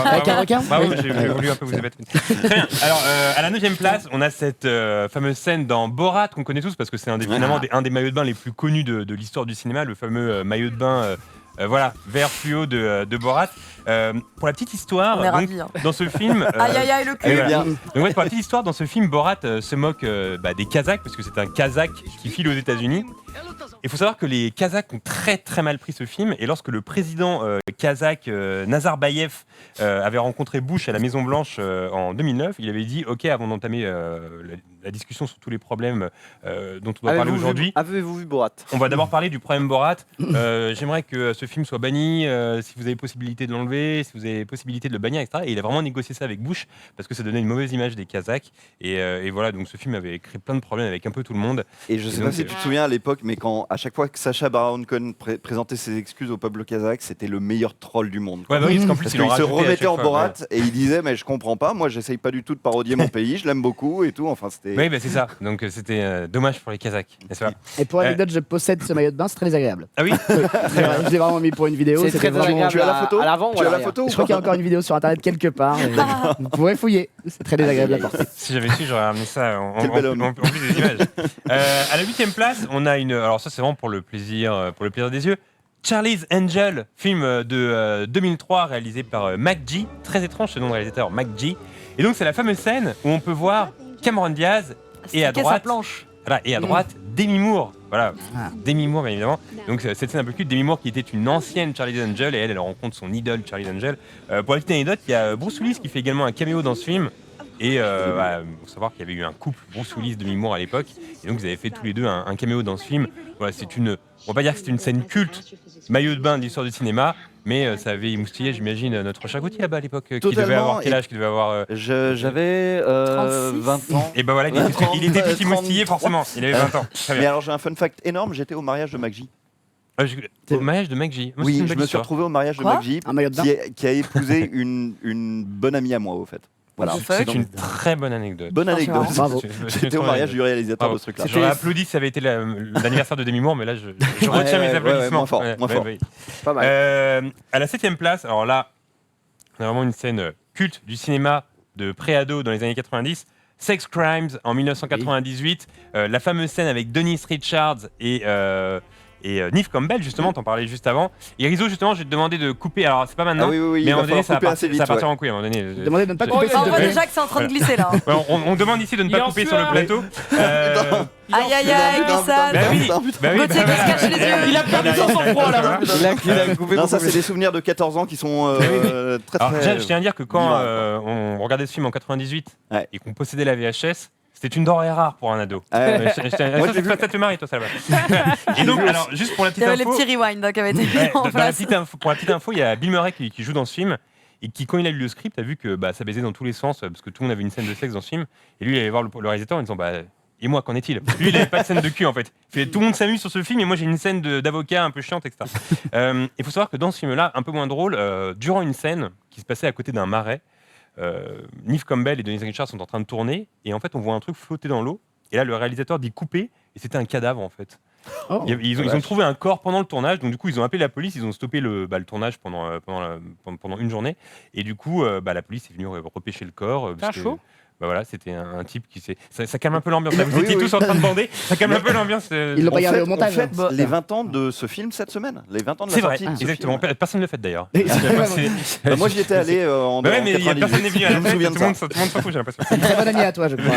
Avec un requin. Bah oui, j'ai voulu un peu vous abattre. Très bien. Alors, à la 9e place, on a cette fameuse scène dans Borat qu'on connaît tous parce que c'est finalement un des maillots de bain les plus connus de l'histoire du cinéma, le fameux maillot de bain voilà, vert fluo de Borat. Pour la petite histoire, on est donc, ravis. hein. dans ce film. Aïe aïe aïe le et cul. voilà. bien. Donc, ouais, pour la petite histoire, dans ce film, Borat se moque des Kazakhs parce que c'est un Kazakh qui file aux États-Unis. Il faut savoir que les Kazakhs ont très très mal pris ce film et lorsque le président kazakh Nazarbayev avait rencontré Bush à la Maison Blanche en 2009, il avait dit OK avant d'entamer la discussion sur tous les problèmes dont on doit parler aujourd'hui. Avez-vous vu Borat? On va d'abord parler du problème Borat. J'aimerais que ce film soit banni, si vous avez possibilité de l'enlever, si vous avez possibilité de le bannir, etc. Et il a vraiment négocié ça avec Bush parce que ça donnait une mauvaise image des Kazakhs. Et voilà, donc ce film avait créé plein de problèmes avec un peu tout le monde. Et je sais donc, pas si tu te souviens à l'époque, mais quand à chaque fois que Sacha Baron Cohen présentait ses excuses au peuple kazakh, c'était le meilleur troll du monde. Ouais, bah oui, parce qu'en plus, Parce ils l'ont qu'il se rajouté à remettait chaque en fois, Borat ouais. et il disait mais je comprends pas, moi j'essaye pas du tout de parodier mon pays, je l'aime beaucoup et tout. Enfin c'était. Oui, bah, c'est ça. Donc c'était dommage pour les Kazakhs, n'est-ce pas? Et pour anecdote, je possède ce maillot de bain, c'est très désagréable. Ah oui. C'est vrai, je l'ai vraiment mis pour une vidéo. C'est c'était très vraiment- désagréable Tu as la photo à l'avant ou Tu à as la l'arrière? photo Je crois qu'il y a encore une vidéo sur internet quelque part. et vous pourrez fouiller. C'est très désagréable à porter. Si j'avais su, j'aurais ramené ça en Quel bel homme. en plus des images. À la 8e place, on a une. Alors ça, c'est vraiment pour le plaisir des yeux. Charlie's Angel, film de 2003 réalisé par McG. Très étrange ce nom de réalisateur, McG. Et donc c'est la fameuse scène où on peut voir Cameron Diaz et à Sticker sa droite, planche. voilà, et à droite Demi Moore. Voilà, Demi Moore bien évidemment. Donc cette scène un peu cute, Demi Moore qui était une ancienne Charlie's Angel et elle rencontre son idole Charlie's Angel. Pour la petite anecdote, il y a Bruce Willis qui fait également un caméo dans ce film. Et faut savoir qu'il y avait eu un couple, Bruce Willis, Demi Moore à l'époque, et donc ils avaient fait tous les deux un caméo dans ce film. Voilà, on va pas dire que c'est une scène culte, maillot de bain de l'histoire du cinéma, mais ça avait émoustillé, j'imagine, notre cher Gauthier là-bas à l'époque, qui devait avoir quel âge, qui devait avoir. J'avais 20 ans. Et bah voilà, il était petit moustillé forcément. Il avait 20 ans. Très Mais bien. alors j'ai un fun fact énorme, j'étais au mariage de McG. Au mariage de McG. Moi, c'est Oui, une je belle me suis histoire. retrouvé au mariage de Quoi McG Un maillot de bain qui a épousé une bonne amie à moi au fait. Voilà. C'est une très bonne anecdote. Bonne anecdote. Bravo. J'étais au mariage du réalisateur de ce truc-là. J'aurais applaudi si ça avait été l'anniversaire de Demi Moore, mais là je retiens mes applaudissements. moins fort, moins fort. Pas mal. À la 7ème place, alors là, on a vraiment une scène culte du cinéma de pré-ado dans les années 90. Sex Crimes en 1998, la fameuse scène avec Dennis Richards et Neve Campbell, justement, t'en parlais juste avant. Et Rizzo, justement, je vais te demander de couper. Alors, c'est pas maintenant, mais à un moment donné, ça va partir en couille. À un moment donné, Demandez de ne pas couper, s'il On te voit plaît. déjà que c'est en train de glisser là. Ouais, on demande ici de ne pas couper sur le plateau. Aïe aïe aïe, glissade. Bah oui, Gauthier qui se cache les yeux. Il a perdu son sang-froid là. Il a coupé Non, pour ça couper. c'est des souvenirs de 14 ans qui sont très Alors, très. je tiens à dire que quand vivants, on regardait ce film en 98 Ouais. et qu'on possédait la VHS, c'était une denrée rare pour un ado. Ouais. Moi, je l'ai te marie, toi, ça va. Et donc, alors, juste pour la Il y petite avait les info, petits rewinds qui avaient été mis ouais, en pour la place. petite info, il y a Bill Murray qui joue dans ce film et qui, quand il a lu le script, a vu que ça baisait dans tous les sens parce que tout le monde avait une scène de sexe dans ce film. Et lui, il allait voir le réalisateur en disant et moi, qu'en est-il? Lui, il n'avait pas de scène de cul en fait. Tout le monde s'amuse sur ce film et moi, j'ai une scène d'avocat un peu chiante, etc. Il faut savoir que dans ce film-là, un peu moins drôle, durant une scène qui se passait à côté d'un marais, Neve Campbell et Dennis Richards sont en train de tourner et en fait, on voit un truc flotter dans l'eau. Et là, le réalisateur dit couper et c'était un cadavre en fait. Oh. Ils ont trouvé un corps pendant le tournage, donc du coup ils ont appelé la police, ils ont stoppé le tournage pendant une journée, et du coup la police est venue repêcher le corps. T'as chaud ? Voilà, c'était un type qui s'est. Ça calme un peu l'ambiance. Là, vous étiez tous en train de bander, ça calme un peu l'ambiance. Ils l'ont pas gardé au montage. On fête les 20 ans de ce film cette semaine. Les 20 ans de la C'est vrai, sortie de ce exactement. film. Personne ne le fait d'ailleurs. Moi j'y étais allé en Ouais, mais il y a 98. personne n'est venu à Je la me fête, souviens tout de le monde ça. s'en fout, j'ai l'impression. Très bonne année à toi, je crois.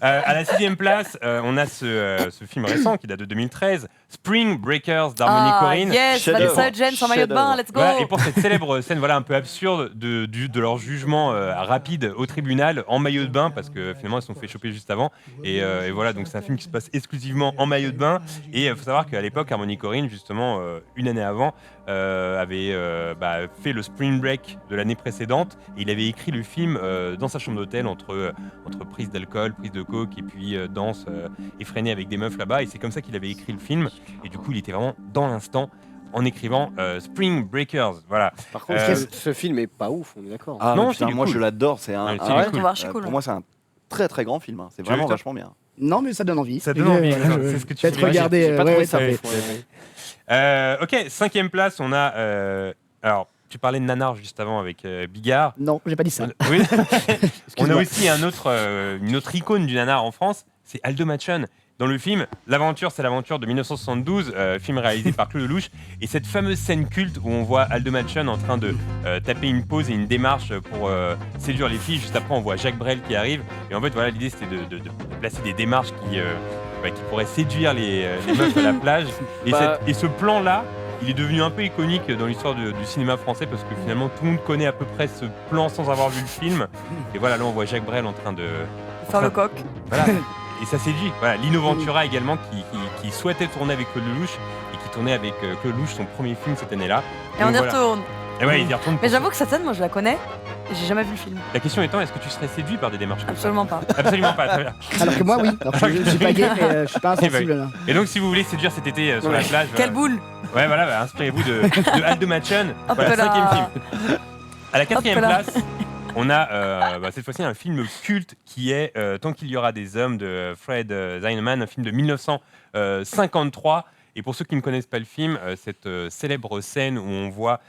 À la 6ème place, on a ce film récent qui date de 2013, Spring Breakers d'Harmony Korine. Yes, Chef-d'œuvre. Vanessa Hudgens en maillot de bain, let's go. Voilà, et pour cette célèbre scène un peu absurde de leur jugement rapide au tribunal en maillot de bain, parce que finalement ils se sont fait choper juste avant. Et voilà, donc c'est un film qui se passe exclusivement en maillot de bain. Et il faut savoir qu'à l'époque, Harmony Korine, justement, une année avant, avait fait le Spring Break de l'année précédente. Et il avait écrit le film dans sa chambre d'hôtel entre prise d'alcool, prise de coke et puis danse effrénée avec des meufs là-bas. Et c'est comme ça qu'il avait écrit le film. Et du coup, il était vraiment dans l'instant en écrivant Spring Breakers. Voilà. Par contre, ce film est pas ouf, on est d'accord. Ah Non, non, putain, c'est moi cool. je l'adore. C'est un. Ouais, c'est un- cool. On va archi cool. Pour moi, c'est un très très grand film. C'est Tu l'as vraiment vu, toi vachement bien. Non, mais ça donne envie. Ça donne envie, d'accord, je- c'est ce que tu Peut-être voulais dire. regarder. J'ai pas ouais, trouvé ouais, ça ça ouf, fait. Ok, 5ème place, on a. Alors, tu parlais de Nanar juste avant avec Bigard. Non, j'ai pas dit ça. Oui. On a Excuse-moi. aussi une autre icône du nanar en France, c'est Aldo Machon. Dans le film, l'aventure, c'est l'aventure de 1972, film réalisé par Claude Lelouch. Et cette fameuse scène culte où on voit Aldo Machon en train de taper une pause et une démarche pour séduire les filles. Juste après, on voit Jacques Brel qui arrive. Et en fait, voilà, l'idée, c'était de placer des démarches qui pourraient séduire les meufs à la plage. Et ce plan-là, il est devenu un peu iconique dans l'histoire du cinéma français parce que finalement, tout le monde connaît à peu près ce plan sans avoir vu le film. Et voilà, là, on voit Jacques Brel en train de... Faire le coq. Voilà. Et ça séduit. Voilà, Lino Ventura également qui souhaitait tourner avec Claude Lelouch et qui tournait avec Claude Lelouch son premier film cette année-là. Et on Donc y voilà. retourne. Et ouais, il y retourne. Mais j'avoue que cette scène, moi je la connais et j'ai jamais vu le film. La question étant, est-ce que tu serais séduit par des démarches comme ça? Absolument pas. Absolument pas. Très bien. Alors que moi, oui. Alors, je suis pas gay, mais je suis pas insensible là. Et donc, si vous voulez séduire cet été sur la plage, Quelle boule. ouais, voilà, inspirez-vous de Aldo Machon. Hop Voilà, là. 5e film. À la 4e Hop là. place, on a cette fois-ci un film culte qui est Tant qu'il y aura des hommes de Fred Zinnemann, un film de 1953. Et pour ceux qui ne connaissent pas le film, cette célèbre scène où on voit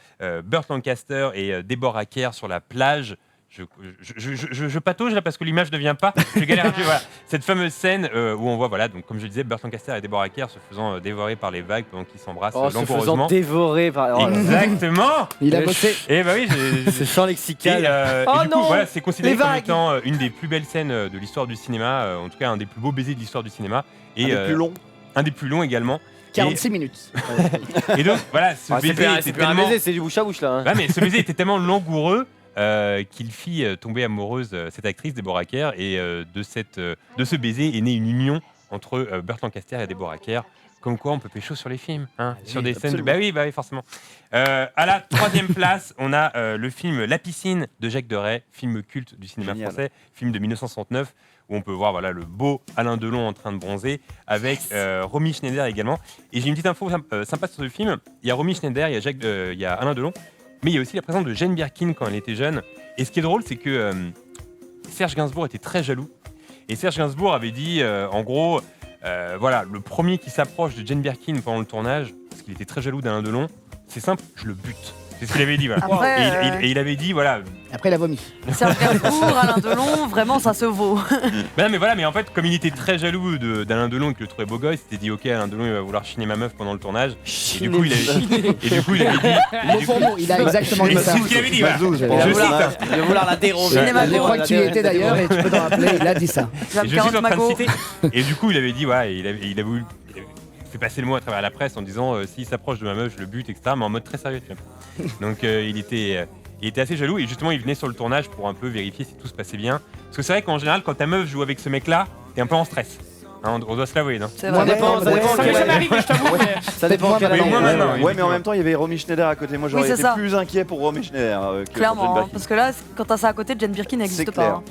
Burt Lancaster et Deborah Kerr sur la plage. Je patauge là parce que l'image ne vient pas. Je galère un peu. Voilà. Cette fameuse scène où on voit, voilà, donc comme je disais, Burt Lancaster et Deborah Kerr se faisant dévorer par les vagues pendant qu'ils s'embrassent Oh, se faisant langoureusement. dévorer par. Oh, Exactement. Il a bossé. Et bah oui, c'est champ lexical. et du coup, non, voilà, c'est considéré les comme vagues. étant une des plus belles scènes de l'histoire du cinéma, en tout cas un des plus beaux baisers de l'histoire du cinéma. Et Un des plus longs. Un des plus longs également. 46 minutes. Et donc voilà, ce Ah, baiser était c'est plus un tellement. baiser, c'est du bouche à bouche là. hein. Ouais, mais ce baiser était tellement langoureux qu'il fit tomber amoureuse cette actrice, Deborah Kerr, et de ce baiser est née une union entre Burt Lancaster et Deborah Kerr. Comme quoi, on peut pécho sur les films, hein, sur des scènes. Bah oui, forcément. À la 3e place, on a le film La piscine de Jacques Deray, film culte du cinéma français, film de 1969, où on peut voir le beau Alain Delon en train de bronzer, avec Romy Schneider également. Et j'ai une petite info sympa sur ce film. Il y a Romy Schneider, il y a Alain Delon, mais il y a aussi la présence de Jane Birkin quand elle était jeune. Et ce qui est drôle, c'est que Serge Gainsbourg était très jaloux. Et Serge Gainsbourg avait dit, en gros... le premier qui s'approche de Jane Birkin pendant le tournage, parce qu'il était très jaloux d'Alain Delon, c'est simple, je le bute. C'est ce qu'il avait dit. Voilà. Après, et il avait dit, voilà. Après, il a vomi. Serge Gainsbourg, Alain Delon, vraiment, ça se vaut. Mais en fait, comme il était très jaloux d'Alain Delon et qu'il le trouvait beau gosse, il s'était dit, ok, Alain Delon, il va vouloir chiner ma meuf pendant le tournage. Et du coup, il avait dit. Mot pour mot, il a exactement dit ça. C'est ce qu'il avait dit. Voilà. Il va vouloir la dérober. Je crois que tu y étais d'ailleurs et tu peux t'en rappeler, il a dit ça. Et je suis en train de citer. Et du coup, il avait dit, il a voulu fait passer le mot à travers la presse en disant s'il s'approche de ma meuf, je le bute, etc. Mais en mode très sérieux. Donc il était assez jaloux et justement il venait sur le tournage pour un peu vérifier si tout se passait bien. Parce que c'est vrai qu'en général, quand ta meuf joue avec ce mec-là, t'es un peu en stress. Hein, on doit se l'avouer, non? C'est vrai. Ça m'arrive, je t'avoue. Ça dépend. Ouais, mais en même temps, il y avait Romy Schneider à côté. Moi, j'aurais été ça. plus inquiet pour Romy Schneider que pour Jane Clairement, Birkin. parce que là, quand t'as ça à côté, Jane Birkin n'existe pas. clair.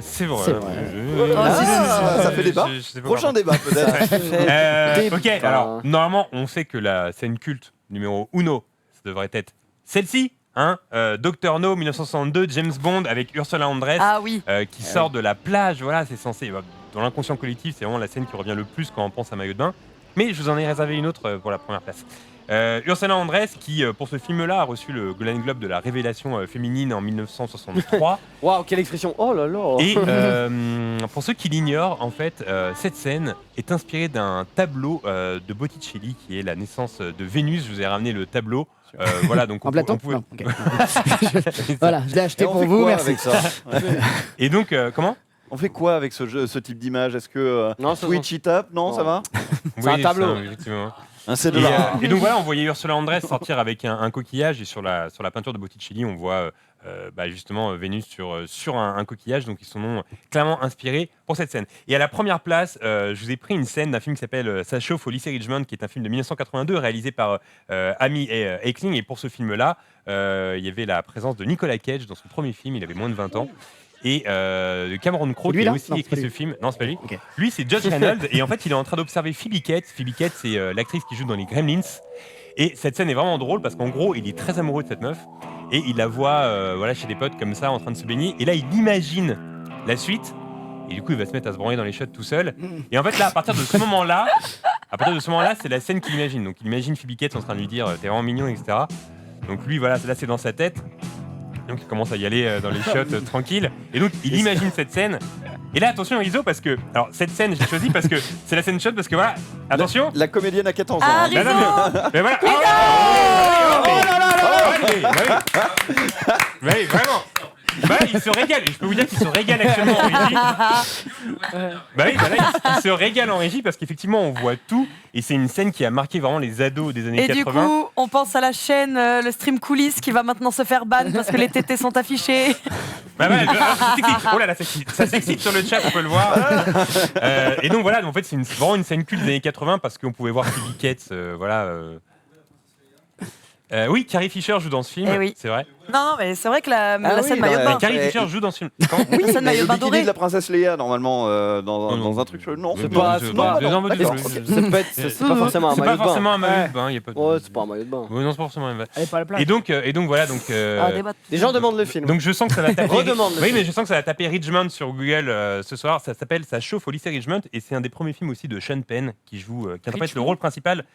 C'est vrai. C'est vrai. Ça fait débat. Je sais pas Prochain débat, peut-être. Ok, alors normalement, on sait que la scène culte numéro 1, ça devrait être celle-ci. Hein, Dr No 1962, James Bond avec Ursula Andress qui sort de la plage. Voilà, c'est censé. Dans l'inconscient collectif, c'est vraiment la scène qui revient le plus quand on pense à Maillot de bain. Mais je vous en ai réservé une autre pour la première place. Ursula Andress qui, pour ce film-là, a reçu le Golden Globe de la révélation féminine en 1963. Waouh, quelle expression! Oh là là! Et pour ceux qui l'ignorent, en fait, cette scène est inspirée d'un tableau de Botticelli qui est la naissance de Vénus. Je vous ai ramené le tableau. Voilà, donc en Platon pouvait... non, okay. Voilà, je l'ai acheté pour vous, merci. Avec ça Et donc, comment? On fait quoi avec ce type d'image? Est-ce que Twitch il tape? Non, ça va? C'est un tableau. Effectivement. Et donc voilà, on voyait Ursula Andress sortir avec un coquillage et sur la peinture de Botticelli, on voit justement Vénus sur un coquillage, donc ils sont clairement inspirés pour cette scène. Et à la première place, je vous ai pris une scène d'un film qui s'appelle Ça chauffe au lycée Richmond, qui est un film de 1982 réalisé par Amy Heckerling. Et pour ce film-là, il y avait la présence de Nicolas Cage dans son premier film, il avait moins de 20 ans. Et de Cameron Crowe qui a aussi écrit ce film. Non, c'est pas lui. Okay. Lui, c'est Judge Reynolds. Et en fait, il est en train d'observer Phoebe Cates. Phoebe Cates, c'est l'actrice qui joue dans les Gremlins. Et cette scène est vraiment drôle parce qu'en gros, il est très amoureux de cette meuf. Et il la voit chez des potes comme ça, en train de se baigner. Et là, il imagine la suite. Et du coup, il va se mettre à se branler dans les shots tout seul. Et en fait, là, à partir de ce moment-là, c'est la scène qu'il imagine. Donc, il imagine Phoebe Cates en train de lui dire t'es vraiment mignon, etc. Donc, lui, voilà, là, c'est dans sa tête. Donc il commence à y aller dans les shots tranquille. Et donc il imagine cette scène. Et là attention Rizzo parce que... Alors cette scène j'ai choisi parce que c'est la scène shot parce que voilà... Attention. La comédienne a 14 ans. Ah Rizzo. Mais voilà. Oui, vraiment. Il se régale. Je peux vous dire qu'il se régale actuellement en régie. Là, il se régale en régie parce qu'effectivement, on voit tout. Et c'est une scène qui a marqué vraiment les ados des années 80. Et du coup, on pense à la chaîne, le stream coulisses qui va maintenant se faire ban parce que les tétés sont affichés. Oh là là, ça s'excite sur le chat, on peut le voir. Et donc voilà, en fait, c'est vraiment une scène culte des années 80 parce qu'on pouvait voir Phoebe Cates, oui, Carrie Fisher joue dans ce film, c'est vrai. Non, mais c'est vrai que la scène maillot de bain. Carrie Fisher joue dans ce film. Oui, la scène maillot de bain doré. De la princesse Léa, normalement, dans un truc. Non, c'est pas. C'est pas forcément un maillot de bain. C'est pas forcément un maillot de bain. Ouais, c'est pas un maillot de bain. Oui, non, c'est pas forcément un maillot de bain. Elle est pas à la plage. Et donc voilà. Les gens demandent le film. Donc je sens que ça va taper. Redemande. Oui, mais je sens que ça va taper Richmond sur Google ce soir. Ça s'appelle Ça chauffe au lycée Richmond et c'est un des premiers films aussi de Sean Penn qui interprète le rôle principal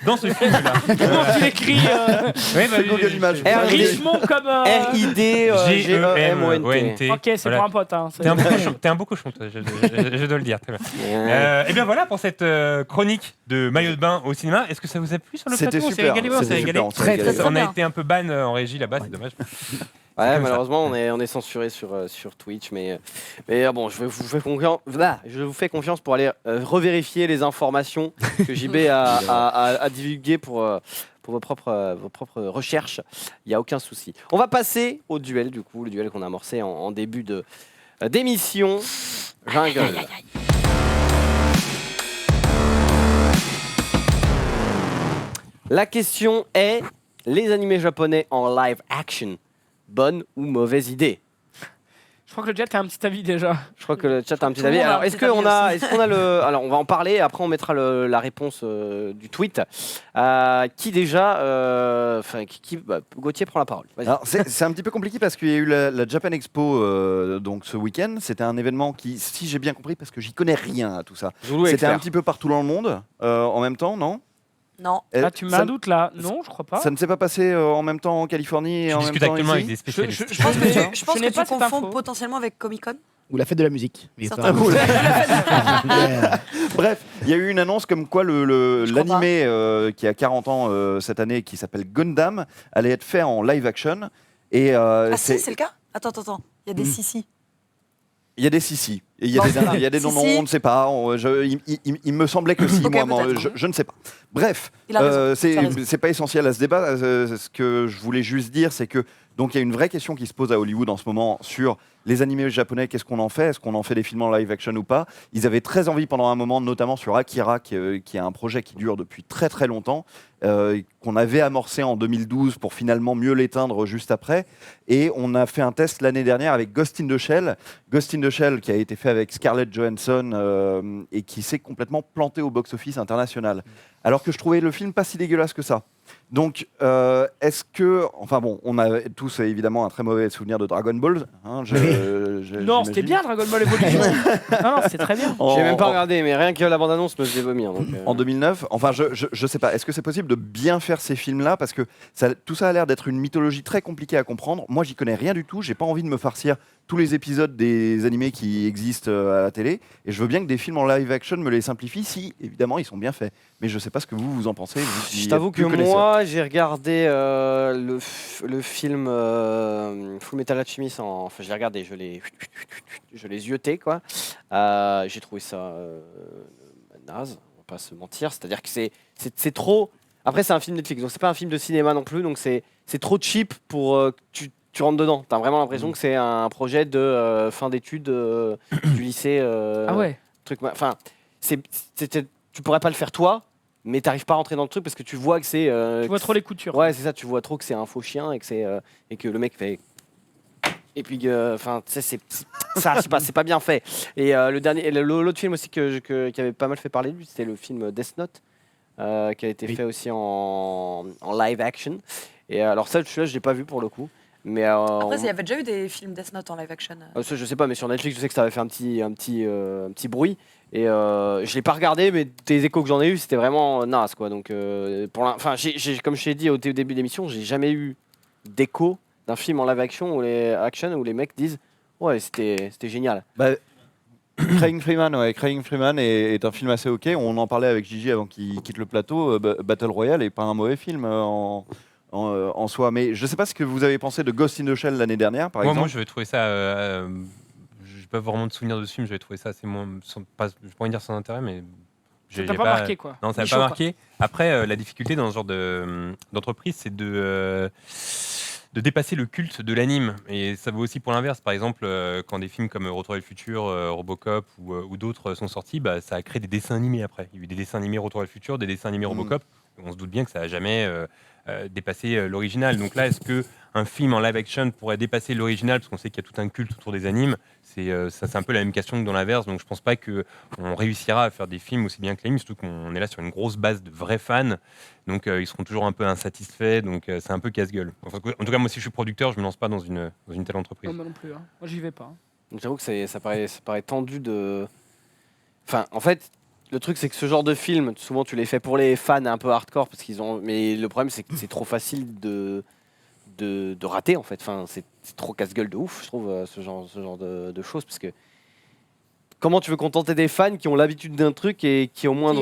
dans ce film-là. Comment tu l'écris? Google Images. Richmond comme RIDGEMONT. Ok, c'est pour un pote. T'es un beau cochon, je dois le dire. Très bien. Et bien voilà pour cette chronique de maillot de bain au cinéma. Est-ce que ça vous a plu sur le plateau? C'était super. On s'est régalé. On a été un peu ban en régie là-bas, c'est dommage. Ouais, malheureusement, on est censuré sur Twitch, mais bon, je vous fais confiance pour aller revérifier les informations que JB a divulguées pour pour vos propres recherches. Il n'y a aucun souci. On va passer au duel, du coup, le duel qu'on a amorcé en début d'émission. Jungle. La question est, les animés japonais en live action, bonne ou mauvaise idée? Je crois que le chat a un petit avis déjà. Je crois que le chat a un petit Tout le avis. monde a un Alors, est-ce petit avis qu'on a le... Alors, on va en parler, après on mettra la réponse du tweet. Qui déjà... Gauthier prend la parole. Vas-y. Alors, c'est un petit peu compliqué parce qu'il y a eu la Japan Expo donc ce week-end. C'était un événement qui, si j'ai bien compris, parce que j'y connais rien à tout ça, Zoulou c'était expert. un petit peu partout dans le monde en même temps, non? Non. Ah, tu mets un doute là? Non, je crois pas. Ça ne s'est pas passé en même temps en Californie et Je en même discute temps actuellement ici avec des spécialistes. Je pense Je n'ai que pas tu cette confonds info. potentiellement avec Comic-Con. Ou la fête de la musique. Mais Certains. Yeah. Bref, il y a eu une annonce comme quoi Je crois l'animé qui a 40 ans cette année, qui s'appelle Gundam, allait être fait en live action. Et Ah si, c'est le cas. Attends. Il y a des sissi. il y a des sissi. Et il y a Non, des, c'est pas. il y a des noms, Sissi. on ne sait pas. Il me semblait que si, Ok, moi, peut-être. je ne sais pas. Bref, Il a raison, tu as raison. c'est pas essentiel à ce débat. Ce que je voulais juste dire, c'est que donc il y a une vraie question qui se pose à Hollywood en ce moment sur les animés japonais. Qu'est-ce qu'on en fait? Est-ce qu'on en fait des films en live action ou pas? Ils avaient très envie pendant un moment, notamment sur Akira, qui est un projet qui dure depuis très très longtemps, qu'on avait amorcé en 2012 pour finalement mieux l'éteindre juste après. Et on a fait un test l'année dernière avec Ghost in the Shell. Ghost in the Shell qui a été fait avec Scarlett Johansson et qui s'est complètement planté au box-office international. Alors que je trouvais le film pas si dégueulasse que ça. Donc, est-ce que... Enfin bon, on a tous évidemment un très mauvais souvenir de Dragon Ball. Hein, Non, c'était bien Dragon Ball Evolution. non, c'est très bien. J'ai même pas regardé, mais rien que la bande-annonce me faisait vomir. Donc, En 2009, enfin je sais pas, est-ce que c'est possible de bien faire ces films-là? Parce que tout ça a l'air d'être une mythologie très compliquée à comprendre. Moi, j'y connais rien du tout, j'ai pas envie de me farcir tous les épisodes des animés qui existent à la télé, et je veux bien que des films en live action me les simplifient, si évidemment ils sont bien faits. Mais je sais pas ce que vous en pensez. Vous qui je t'avoue êtes que plus connaisseur. moi, j'ai regardé le film Full Metal Alchemist. Enfin, j'ai regardé, je l'ai zioté, quoi. J'ai trouvé ça naze, on va pas se mentir. C'est-à-dire que c'est trop... Après, c'est un film Netflix, donc c'est pas un film de cinéma non plus, donc c'est trop cheap pour que tu rentres dedans. T'as vraiment l'impression que c'est un projet de fin d'études du lycée. Ah ouais. Enfin, tu pourrais pas le faire toi, mais t'arrives pas à rentrer dans le truc parce que tu vois que c'est... Tu vois trop les coutures. Ouais, c'est ça, tu vois trop que c'est un faux chien et que le mec fait... Et puis, enfin, tu sais, c'est pas bien fait. Et l'autre film aussi qui avait pas mal fait parler de lui, c'était le film Death Note, qui a été fait aussi en live action. Et alors ça, celui-là, je l'ai pas vu pour le coup. Mais Après, il y avait déjà eu des films Death Note en live action. ça, je sais pas, mais sur Netflix, je sais que ça avait fait un petit bruit. Et je l'ai pas regardé, mais des échos que j'en ai eu, c'était vraiment naze, quoi. Donc, enfin, comme je t'ai dit au début de l'émission, j'ai jamais eu d'écho d'un film en live action où les mecs disent ouais, c'était génial. Bah, Craig Freeman est un film assez ok. On en parlait avec Gigi avant qu'il quitte le plateau. Battle Royale est pas un mauvais film en soi. Mais je sais pas ce que vous avez pensé de Ghost in the Shell l'année dernière, par exemple. Moi, je vais trouver ça. J'ai pas vraiment de souvenir de ce film. Je vais trouver ça assez moins. Je pourrais pas dire sans intérêt, mais. Ça t'a pas marqué, quoi. Non, ça m'a pas marqué. Après, la difficulté dans ce genre d'entreprise, c'est de dépasser le culte de l'anime. Et ça vaut aussi pour l'inverse. Par exemple, quand des films comme Retour vers le futur, Robocop ou d'autres sont sortis, bah, ça a créé des dessins animés après. Il y a eu des dessins animés Retour vers le futur, des dessins animés Robocop. On se doute bien que ça n'a jamais dépassé l'original. Donc là, est-ce qu'un film en live action pourrait dépasser l'original, parce qu'on sait qu'il y a tout un culte autour des animes? C'est un peu la même question que dans l'inverse. Donc je pense pas qu'on réussira à faire des films aussi bien que l'anime, surtout qu'on est là sur une grosse base de vrais fans. Donc ils seront toujours un peu insatisfaits. Donc c'est un peu casse-gueule. Enfin, en tout cas, moi, si je suis producteur, je me lance pas dans une telle entreprise. Non, moi non plus. Hein. Moi, j'y vais pas. J'avoue que ça paraît tendu de... Enfin, en fait, le truc, c'est que ce genre de film, souvent, tu les fais pour les fans un peu hardcore, parce qu'ils ont... Mais le problème, c'est que c'est trop facile de rater, en fait. Enfin, c'est trop casse-gueule de ouf, je trouve, ce genre de choses, parce que comment tu veux contenter des fans qui ont l'habitude d'un truc et qui au moindre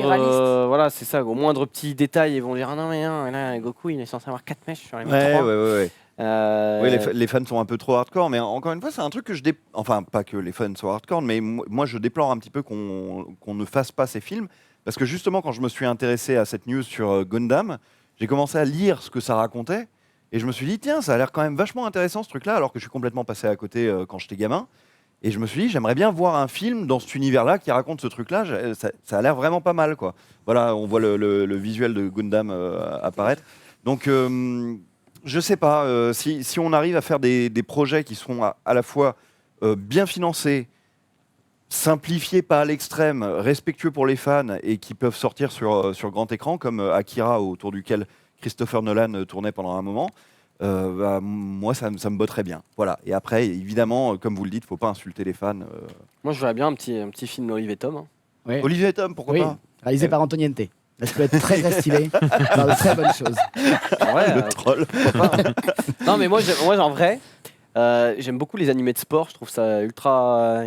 voilà, c'est ça, au moindre petit détail, ils vont dire ah non mais non, là, Goku il est censé avoir 4 mèches sur les mèches 3. Ouais. Oui, les fans sont un peu trop hardcore, mais encore une fois, c'est un truc que enfin, pas que les fans soient hardcore, mais moi, je déplore un petit peu qu'on ne fasse pas ces films, parce que justement, quand je me suis intéressé à cette news sur Gundam, j'ai commencé à lire ce que ça racontait. Et je me suis dit, tiens, ça a l'air quand même vachement intéressant ce truc-là, alors que je suis complètement passé à côté quand j'étais gamin. Et je me suis dit, j'aimerais bien voir un film dans cet univers-là qui raconte ce truc-là. Ça a l'air vraiment pas mal, quoi. Voilà, on voit le visuel de Gundam apparaître. Donc, je sais pas, si on arrive à faire des projets qui sont à la fois bien financés, simplifiés pas à l'extrême, respectueux pour les fans et qui peuvent sortir sur grand écran, comme Akira, autour duquel Christopher Nolan tournait pendant un moment, moi ça me botterait bien. Voilà. Et après, évidemment, comme vous le dites, faut pas insulter les fans. Moi, je verrais bien un petit film d'Olivier Tom. Hein. Oui. Olivier et Tom, pourquoi pas Réalisé par Antoniente. Ça peut être très très stylé, dans de très bonnes choses. Ouais, Le troll. Non, mais moi en vrai, j'aime beaucoup les animés de sport. Je trouve ça ultra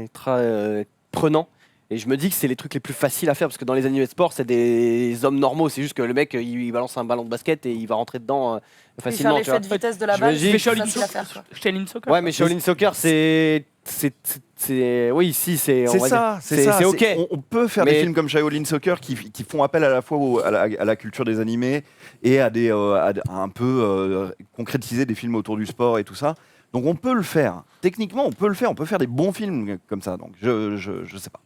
prenant. Et je me dis que c'est les trucs les plus faciles à faire parce que dans les animés de sport, c'est des hommes normaux. C'est juste que le mec, il balance un ballon de basket et il va rentrer dedans facilement. Faire l'effet de vitesse de la balle, dis- c'est facile à faire. Quoi. Shaolin Soccer. Ouais, mais Shaolin Soccer, c'est oui, si, c'est. C'est ça, c'est ça. C'est ok. On peut faire des films comme Shaolin Soccer qui font appel à la fois à la culture des animés et à un peu concrétiser des films autour du sport et tout ça. Donc on peut le faire. Techniquement, on peut le faire. On peut faire des bons films comme ça. Donc je sais pas.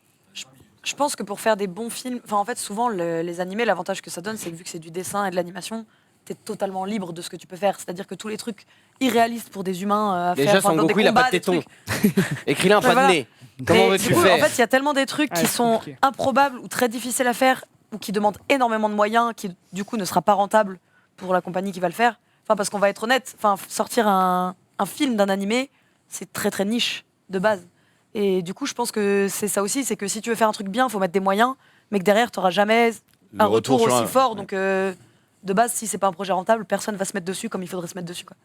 Je pense que pour faire des bons films, en fait, souvent les animés, l'avantage que ça donne, c'est que vu que c'est du dessin et de l'animation, t'es totalement libre de ce que tu peux faire. C'est-à-dire que tous les trucs irréalistes pour des humains à Déjà, faire, Son dans des Goku, il a combats, pas de des téton. trucs. Écris-le un pas Voilà. de nez. Comment Mais veux-tu du coup, faire en fait, il y a tellement des trucs qui c'est sont compliqué. improbables ou très difficiles à faire ou qui demandent énormément de moyens, qui du coup ne sera pas rentable pour la compagnie qui va le faire. Parce qu'on va être honnête, sortir un film d'un animé, c'est très très niche de base. Et du coup, je pense que c'est ça aussi, c'est que si tu veux faire un truc bien, il faut mettre des moyens, mais que derrière, tu n'auras jamais un retour aussi fort. Donc, de base, si c'est pas un projet rentable, personne va se mettre dessus comme il faudrait se mettre dessus. Quoi.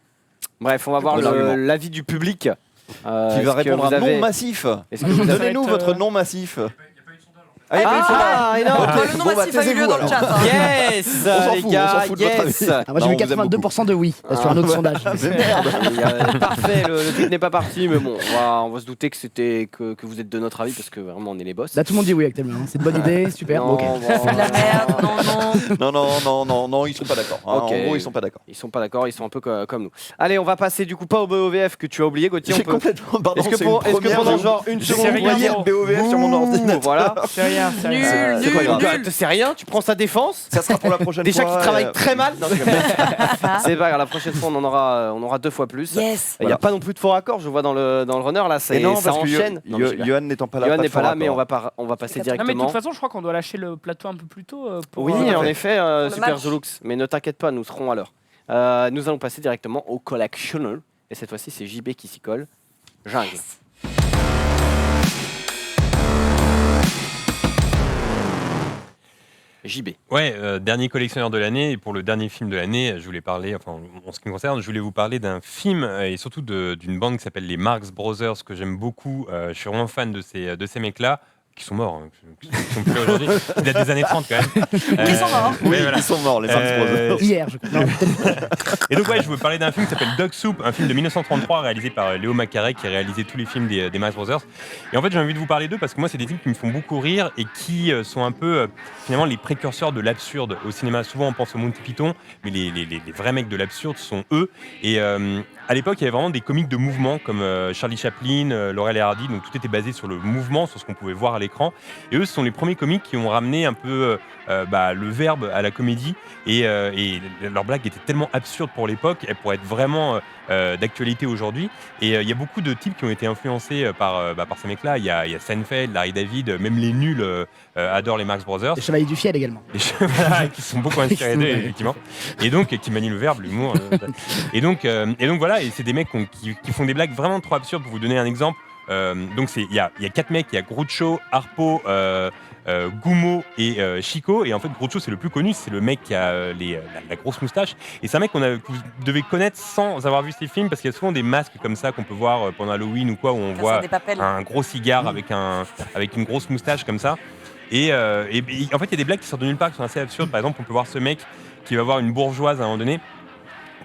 Bref, on va voir l'avis du public. Qui va répondre à non massif. Donnez-nous votre non massif. Ah, énorme. Le nom massif a eu lieu dans le chat. Yes, les gars, yes. Moi j'ai eu 82% de oui sur un autre sondage. Parfait, le truc n'est pas parti, mais bon, on va se douter que vous êtes de notre avis parce que vraiment on est les boss. Là tout le monde dit oui actuellement. C'est une bonne idée, super. Non, Ok. C'est de la merde, Non, ils sont pas d'accord. Ok. En gros, ils sont pas d'accord. Ils sont pas d'accord, ils sont un peu comme nous. Allez, on va passer du coup pas au BOVF que tu as oublié, Gauthier. J'ai complètement. Pardon, Est-ce que pendant genre une seconde, j'ai envoyé le BOVF sur mon ordinateur. Voilà. C'est rien, c'est Nul, rien. C'est pas grave. C'est rien, tu prends sa défense. Ça sera pour la prochaine Déjà fois. qu'il travaille très mal. Non, c'est pas grave, la prochaine fois on aura 2 fois plus. Yes. Il n'y a pas non plus de faux raccords, je vois dans le runner là, Et non, ça parce que enchaîne. Non, mais je rigole. Johan n'étant pas là. Johan pas n'est de pas là, fort mais on rapport. va passer Non, mais de directement. toute façon, je crois qu'on doit lâcher le plateau un peu plus tôt. Pour, Oui, en effet, le Super match. Zolux, mais ne t'inquiète pas, nous serons à l'heure. Nous allons passer directement au Collectional, et cette fois-ci c'est JB qui s'y colle. Jungle. JB. Ouais, dernier collectionneur de l'année, et pour le dernier film de l'année, je voulais parler, enfin en ce qui me concerne, je voulais vous parler d'un film et surtout d'une bande qui s'appelle les Marx Brothers, que j'aime beaucoup. Je suis vraiment fan de ces mecs-là, qui sont morts, qui sont plus là aujourd'hui. Il y a des années 30 quand même. Qui sont morts. Oui, ils sont morts, les Marx Brothers. Hier, je crois. Non, Et donc, ouais, je veux parler d'un film qui s'appelle Dog Soup, un film de 1933 réalisé par Léo Macaré, qui a réalisé tous les films des Marx Brothers. Et en fait, j'ai envie de vous parler d'eux parce que moi, c'est des films qui me font beaucoup rire et qui sont un peu, finalement, les précurseurs de l'absurde au cinéma. Souvent, on pense au Monty Python, mais les vrais mecs de l'absurde sont eux. Et à l'époque, il y avait vraiment des comiques de mouvement comme Charlie Chaplin, Laurel et Hardy, donc tout était basé sur le mouvement, sur ce qu'on pouvait voir à l'écran. Et eux, ce sont les premiers comiques qui ont ramené un peu le verbe à la comédie. Et leurs blagues étaient tellement absurdes pour l'époque, elles pourraient être vraiment d'actualité aujourd'hui. Et il y a beaucoup de types qui ont été influencés par ces mecs-là. Il y a Seinfeld, Larry David, même les nuls adorent les Marx Brothers. les Chevaliers du Fiel également. Voilà, qui sont beaucoup inspirés d'eux, effectivement. Et donc, qui manient le verbe, l'humour. Et donc voilà, et c'est des mecs qui font des blagues vraiment trop absurdes. Pour vous donner un exemple, donc il y a 4 mecs, il y a Groucho, Harpo, Gummo et Chico. Et en fait, Groucho, c'est le plus connu, c'est le mec qui a la grosse moustache. Et c'est un mec que vous devez connaître sans avoir vu ces films, parce qu'il y a souvent des masques comme ça qu'on peut voir pendant Halloween ou quoi, où on voit un gros cigare avec une grosse moustache comme ça. Et en fait, il y a des blagues qui sortent de nulle part qui sont assez absurdes. Par exemple, on peut voir ce mec qui va voir une bourgeoise à un moment donné,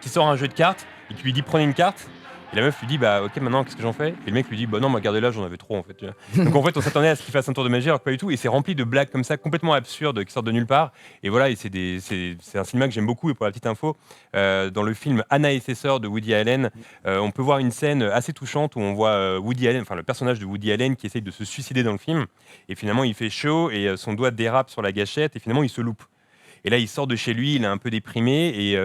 qui sort un jeu de cartes et qui lui dit prenez une carte. Et la meuf lui dit bah ok maintenant qu'est-ce que j'en fais? Et le mec lui dit bah non, gardez-la, j'en avais trop en fait. Tu vois. Donc en fait on s'attendait à ce qu'il fasse un tour de magie alors que pas du tout. Et c'est rempli de blagues comme ça complètement absurdes qui sortent de nulle part. Et voilà, et c'est un cinéma que j'aime beaucoup. Et pour la petite info, dans le film Anna et ses sœurs de Woody Allen, on peut voir une scène assez touchante où on voit Woody Allen, enfin le personnage de Woody Allen qui essaye de se suicider dans le film. Et finalement il fait chaud et son doigt dérape sur la gâchette et finalement il se loupe. Et là, il sort de chez lui, il est un peu déprimé et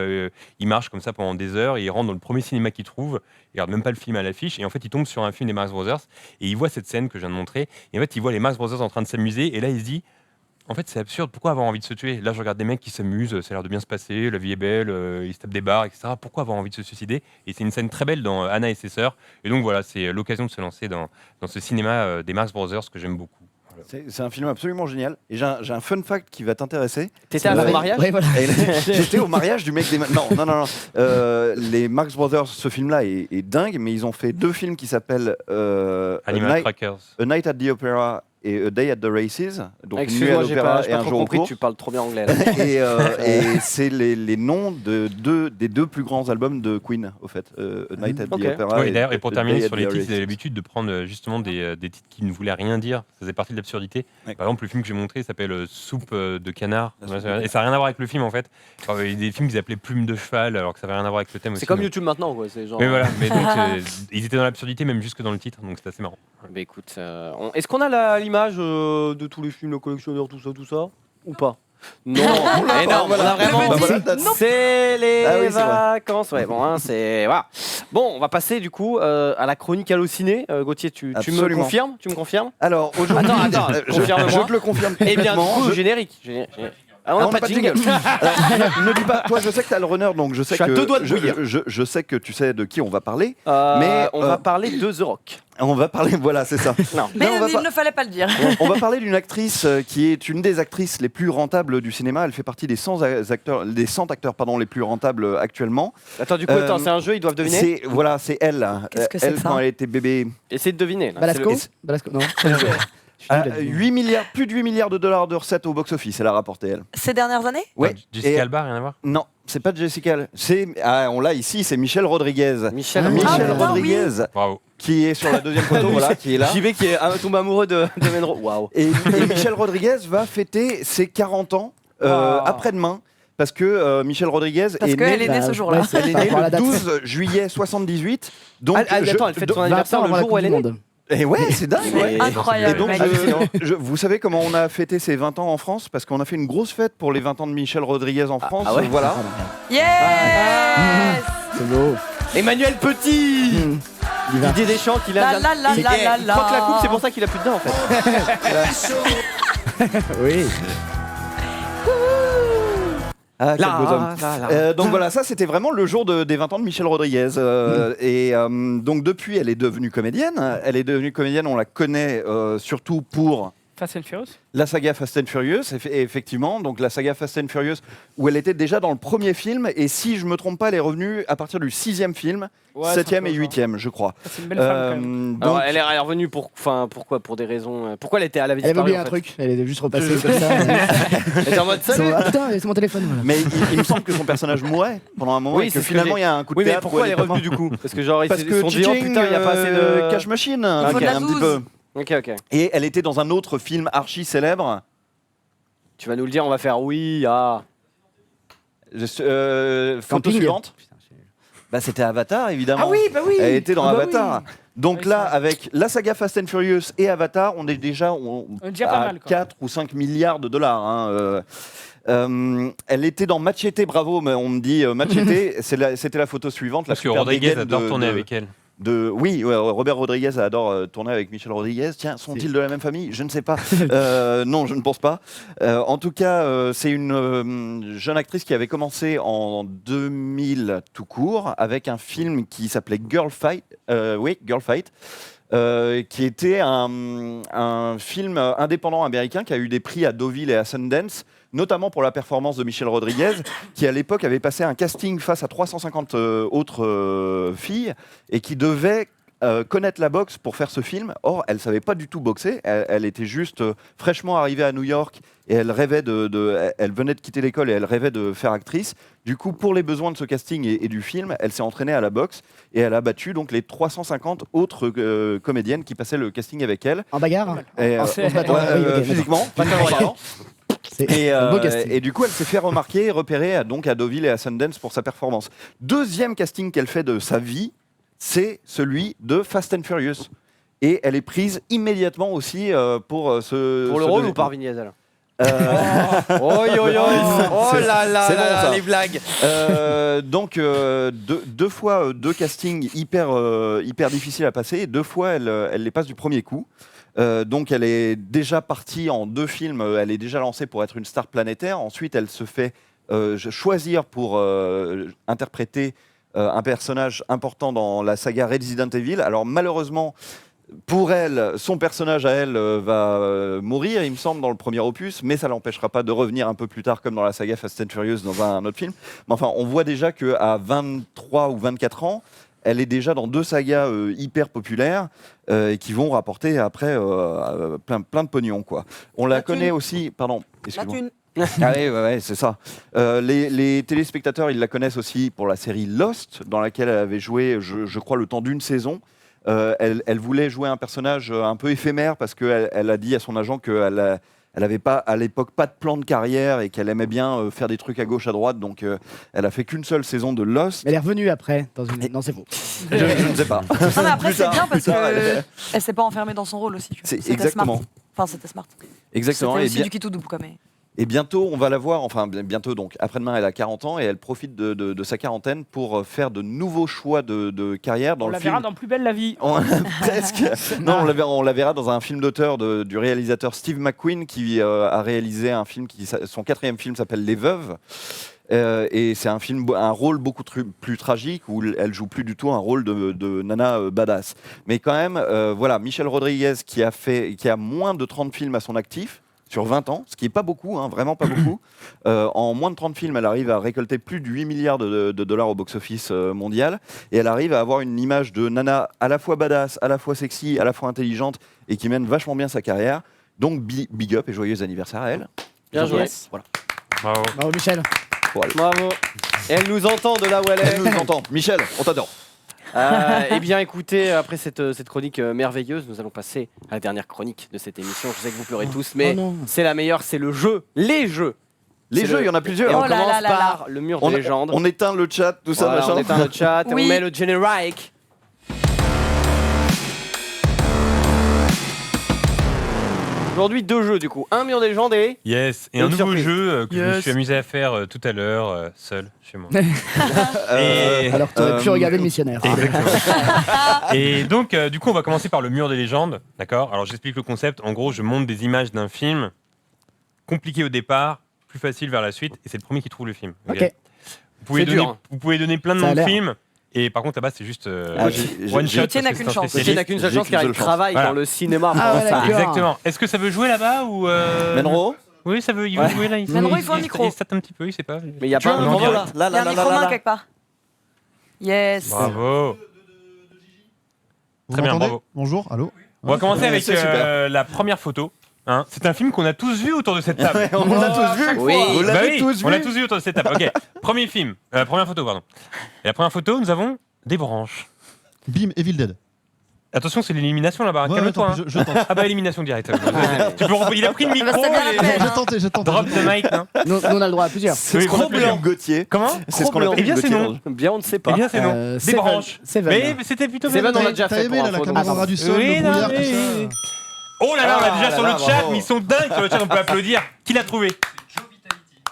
il marche comme ça pendant des heures. Et il rentre dans le premier cinéma qu'il trouve. Il regarde même pas le film à l'affiche. Et en fait, il tombe sur un film des Marx Brothers et il voit cette scène que je viens de montrer. Et en fait, il voit les Marx Brothers en train de s'amuser. Et là, il se dit, en fait, c'est absurde. Pourquoi avoir envie de se tuer? Là, je regarde des mecs qui s'amusent. Ça a l'air de bien se passer. La vie est belle. Ils se tapent des barres, etc. Pourquoi avoir envie de se suicider? Et c'est une scène très belle dans Anna et ses sœurs. Et donc voilà, c'est l'occasion de se lancer dans ce cinéma des Marx Brothers que j'aime beaucoup. C'est un film absolument génial. Et j'ai un fun fact qui va t'intéresser. T'étais à son mariage? Ouais, voilà. J'étais au mariage du mec des... Non. Les Marx Brothers, ce film-là est dingue, mais ils ont fait 2 films qui s'appellent Animal Crackers. A Night at the Opera et A Day at the Races. Donc Nuit à Excuse-moi, j'ai l'opéra pas et un trop jour au compris, cours. tu parles trop bien anglais. Là. Et c'est les noms des 2 plus grands albums de Queen, au fait. A Night at the Opera. Oui, d'ailleurs, et pour A terminer Day at sur the les titres, Races. ils avaient l'habitude de prendre justement des titres qui ne voulaient rien dire. Ça faisait partie de l'absurdité. Ouais. Par exemple, le film que j'ai montré s'appelle Soupe de canard. La soupe de canard. Et ça n'a rien à voir avec le film en fait. Enfin, il y a des films qu'ils appelaient Plume de cheval alors que ça n'avait rien à voir avec le thème aussi. C'est comme mais... YouTube maintenant, quoi. C'est genre. Mais voilà, mais donc ils étaient dans l'absurdité même jusque dans le titre, donc c'était assez marrant. Bah écoute, est-ce qu'on a l'image de tous les films, le collectionneur, tout ça ou pas? Non, mais non, on a vraiment. C'est les Ah oui, c'est vrai. vacances, ouais. Bon, hein, c'est voilà. Bon, on va passer du coup à la chronique Allociné. Gauthier, tu me Absolument. confirmes? Tu me confirmes? Alors, aujourd'hui, Attends, confirme-moi. je te le confirme. Eh bien, du complètement. coup, générique. Ah, on n'a pas de jingle. Alors, ne dis pas, toi je sais que tu as le runner, donc je sais Je suis à que 2 doigts de bouillir. je sais que tu sais de qui on va parler. Mais on euh, va parler de The Rock. On va parler, voilà, c'est ça. Non. Mais on va il pas- ne fallait pas le dire. On va parler d'une actrice qui est une des actrices les plus rentables du cinéma. Elle fait partie des 100 acteurs, les plus rentables actuellement. Attends, du coup, c'est un jeu, ils doivent deviner. C'est elle. Qu'est-ce que c'est Elle que ça quand elle était bébé. Essayez de deviner. là. Balasco C'est le- Balasco, non. Plus de 8 milliards de dollars de recettes au box-office, elle a rapporté elle. Ces dernières années? Ouais. Jessica Et- Alba, rien à voir. Non, c'est pas Jessica. On l'a ici, c'est Michel Rodriguez. Michel Ah, putain, Rodriguez, Bravo. qui est sur la deuxième photo, voilà, qui est là. JB qui est tombé amoureux de Menro. Waouh. Et Michel Rodriguez va fêter ses 40 ans après-demain. Parce que Michel Rodriguez Parce qu'elle est née ce jour-là. ouais, c'est elle est par née rapport à la le date. 12 juillet 78. Donc, Attends, elle fête son anniversaire le jour où elle est née. Et ouais, c'est dingue. Mais- Ouais. Incroyable, Et donc, mec. vous savez comment on a fêté ses 20 ans en France? Parce qu'on a fait une grosse fête pour les 20 ans de Michel Rodriguez en France. ah ouais Voilà. Yes. C'est beau. Emmanuel Petit. Il va. Didier Deschamps qui l'a. La la la C'est- la eh, la je crois que la la. coupe, c'est pour ça qu'il a plus de dents en fait. Oui. Ah, quel Là, beau homme. là. Donc voilà, ça c'était vraiment le jour des 20 ans de Michel Rodriguez. Donc depuis, elle est devenue comédienne. Elle est devenue comédienne, on la connaît surtout pour Fast and Furious. la saga Fast and Furious, effectivement. Donc la saga Fast and Furious, où elle était déjà dans le premier film. Et si je me trompe pas, elle est revenue à partir du 6e film, Ouais, c'est 7e un peu et genre. 8e, je crois. Ça, c'est une belle femme quand même. Alors, Donc, elle est revenue pourquoi? Pour des raisons. Pourquoi elle était à la vie Elle avait oublié en un fait truc, elle est juste repassée comme ça. Elle était en mode salut. Ah putain, c'est mon téléphone. Voilà. mais il me semble que son personnage mourait pendant un moment Oui, et c'est que ce que finalement j'ai- il y a un coup de Oui, mais théâtre. pourquoi où elle est revenue du coup? Parce que genre, Parce ils que se sont dit, oh putain, il n'y a pas assez de. Cash Machine, faut de la un petit zouze. peu. Ok. Et elle était dans un autre film archi célèbre. Tu vas nous le dire, on va faire oui, ah. Photo Camping. suivante. Putain, c'est- Bah, c'était Avatar, évidemment. Ah oui, bah oui. Elle était dans Ah bah Avatar. oui. Donc Oui, là, ça. avec la saga Fast and Furious et Avatar, on est déjà On est déjà pas à mal, quoi. 4 ou 5 milliards de dollars. Hein. Elle était dans Machete, bravo, mais on me dit Machete, c'était la photo suivante. Parce que la super Rodriguez dégaine adore tourner avec elle. Oui, ouais, Robert Rodriguez adore tourner avec Michel Rodriguez. Tiens, sont-ils de la même famille? Je ne sais pas. Non, je ne pense pas. En tout cas, c'est une jeune actrice qui avait commencé en 2000 tout court avec un film qui s'appelait Girl Fight. Girl Fight. Qui était un film indépendant américain qui a eu des prix à Deauville et à Sundance, notamment pour la performance de Michel Rodriguez, qui à l'époque avait passé un casting face à 350 autres filles et qui devait connaître la boxe pour faire ce film. Or, elle savait pas du tout boxer. Elle était juste fraîchement arrivée à New York et elle rêvait elle venait de quitter l'école et elle rêvait de faire actrice. Du coup, pour les besoins de ce casting et du film, elle s'est entraînée à la boxe et elle a battu donc les 350 autres comédiennes qui passaient le casting avec elle. En bagarre Et, On se battait. Oui, ok, physiquement. C'est Et, un beau casting. et du coup, elle s'est fait remarquer et repérer donc à Deauville et à Sundance pour sa performance. Deuxième casting qu'elle fait de sa vie, c'est celui de Fast and Furious. Et elle est prise immédiatement aussi pour ce... Pour le ce rôle deuxième- ou par Vin Diesel Euh, Oh yo yo Oh C'est- là là c'est là bon, là, ça. les blagues. donc deux fois deux castings hyper difficiles à passer. Et 2 fois elle les passe du premier coup. Donc elle est déjà partie en 2 films. Elle est déjà lancée pour être une star planétaire. Ensuite elle se fait choisir pour interpréter un personnage important dans la saga Resident Evil. Alors malheureusement pour elle, son personnage à elle va mourir, il me semble, dans le premier opus, mais ça l'empêchera pas de revenir un peu plus tard, comme dans la saga Fast and Furious, dans un autre film. Mais enfin, on voit déjà qu'à 23 ou 24 ans, elle est déjà dans 2 sagas hyper populaires et qui vont rapporter après plein de pognon, quoi. On la connaît aussi... Pardon, La excuse-moi. thune. Ah oui, ouais, c'est ça. Les téléspectateurs, ils la connaissent aussi pour la série Lost, dans laquelle elle avait joué, je crois, le temps d'une saison. Elle voulait jouer un personnage un peu éphémère parce qu'elle a dit à son agent qu'elle n'avait pas, à l'époque, pas de plan de carrière et qu'elle aimait bien faire des trucs à gauche, à droite. Donc, elle a fait qu'une seule saison de Lost. Mais elle est revenue après. Non, c'est faux. Je ne sais pas. Non, mais après, Plus c'est tard, bien plus parce tard, qu'elle s'est pas enfermée dans son rôle aussi. tu vois. C'est C'était exactement. smart. Enfin, c'était smart. Exactement. C'était Et aussi bien- du Kitou Double, quoi. Mais... Et bientôt, on va la voir, enfin bientôt donc, après-demain, elle a 40 ans et elle profite de sa quarantaine pour faire de nouveaux choix de carrière dans On le la film. verra dans Plus belle la vie. Presque. Non, on la verra dans un film d'auteur du réalisateur Steve McQueen qui a réalisé un film son 4e film s'appelle Les Veuves. Et c'est un rôle beaucoup plus tragique où elle joue plus du tout un rôle de nana badass. Mais quand même, voilà, Michelle Rodriguez qui a moins de 30 films à son actif sur 20 ans, ce qui n'est pas beaucoup, hein, vraiment pas beaucoup. En moins de 30 films, elle arrive à récolter plus de 8 milliards de dollars au box-office mondial. Et elle arrive à avoir une image de nana à la fois badass, à la fois sexy, à la fois intelligente et qui mène vachement bien sa carrière. Donc big up et joyeux anniversaire à elle. Bien joué. Voilà. Bravo. Bravo Michel. Bravo. Et elle nous entend de là où elle est. Elle nous entend. Michel, on t'adore. Eh bien, écoutez, après cette chronique merveilleuse, nous allons passer à la dernière chronique de cette émission. Je sais que vous pleurez tous, mais Oh non. c'est la meilleure, c'est le jeu. Les jeux. Les C'est jeux, le- il y en a Et plusieurs. on Oh là commence là là par le mur de légende. On éteint le chat, tout ça, Voilà, machin. on éteint le chat et Oui. on met le générique. Aujourd'hui, 2 jeux du coup. Un mur de légende et... Yes, et Et un une nouveau surprise. jeu que je me Yes. suis amusé à faire tout à l'heure, seul, chez moi. Euh, Alors que tu aurais pu regarder le missionnaire. Exactement. Et donc, du coup, on va commencer par le mur des légendes, d'accord? Alors, j'explique le concept. En gros, je montre des images d'un film, compliqué au départ, plus facile vers la suite, et c'est le premier qui trouve le film. Ok. C'est dur, hein. Vous pouvez donner plein de Ça a noms de l'air. films, et par contre, là-bas, c'est juste Ah, one shot. Gauthier n'a parce que qu'une c'est un chance. spécialiste. Il n'a qu'une seule J'ai chance car qu'une il seule travaille Voilà. dans le cinéma Ah ouais, français. d'accord. Exactement. Est-ce que ça veut jouer là-bas ou Menro Oui, ça veut. Il veut Ouais. jouer là. Menro, il faut un micro. Il state un petit peu, il sait pas. Mais il n'y a Tu pas veux un un micro micro là. Il y a un micro-main quelque part. Yes. Bravo. Vous Très bien, m'entendez bravo. Bonjour, allô. On va commencer avec c'est super. la première photo. Hein. C'est un film qu'on a tous vu autour de cette table. On l'a tous vu. Oui. Vous Bah l'avez oui, tous on l'a vu. tous vu autour de cette table. Ok, première photo, pardon. Et la première photo, nous avons des branches. Bim, Evil Dead. Attention, c'est l'élimination là-bas. Ouais, Calme-toi. tant pis, hein. je tente. Ah bah élimination directe. Il a pris le bah, micro c'était bien la et peine. J'ai tenté. drop the mic. Hein. Nous, on a le droit à plusieurs. C'est Oui, ce qu'on gros appelle blanc. Philippe Gauthier. Comment C'est ce qu'on appelle Eh bien, Philippe c'est Gauthier. non. Bien, on ne sait pas. Eh bien, c'est non. Des Seven. branches. Seven. Mais c'était plutôt Seven, bien. on l'a déjà T'as fait aimé pour là, la info, caméra donc- du sol, Oui, le non, brouillard, mais- tout ça. Oh là là, on l'a déjà Ah sur là le là, chat, bravo. mais ils sont dingues sur le chat, on peut applaudir. Qui l'a trouvé?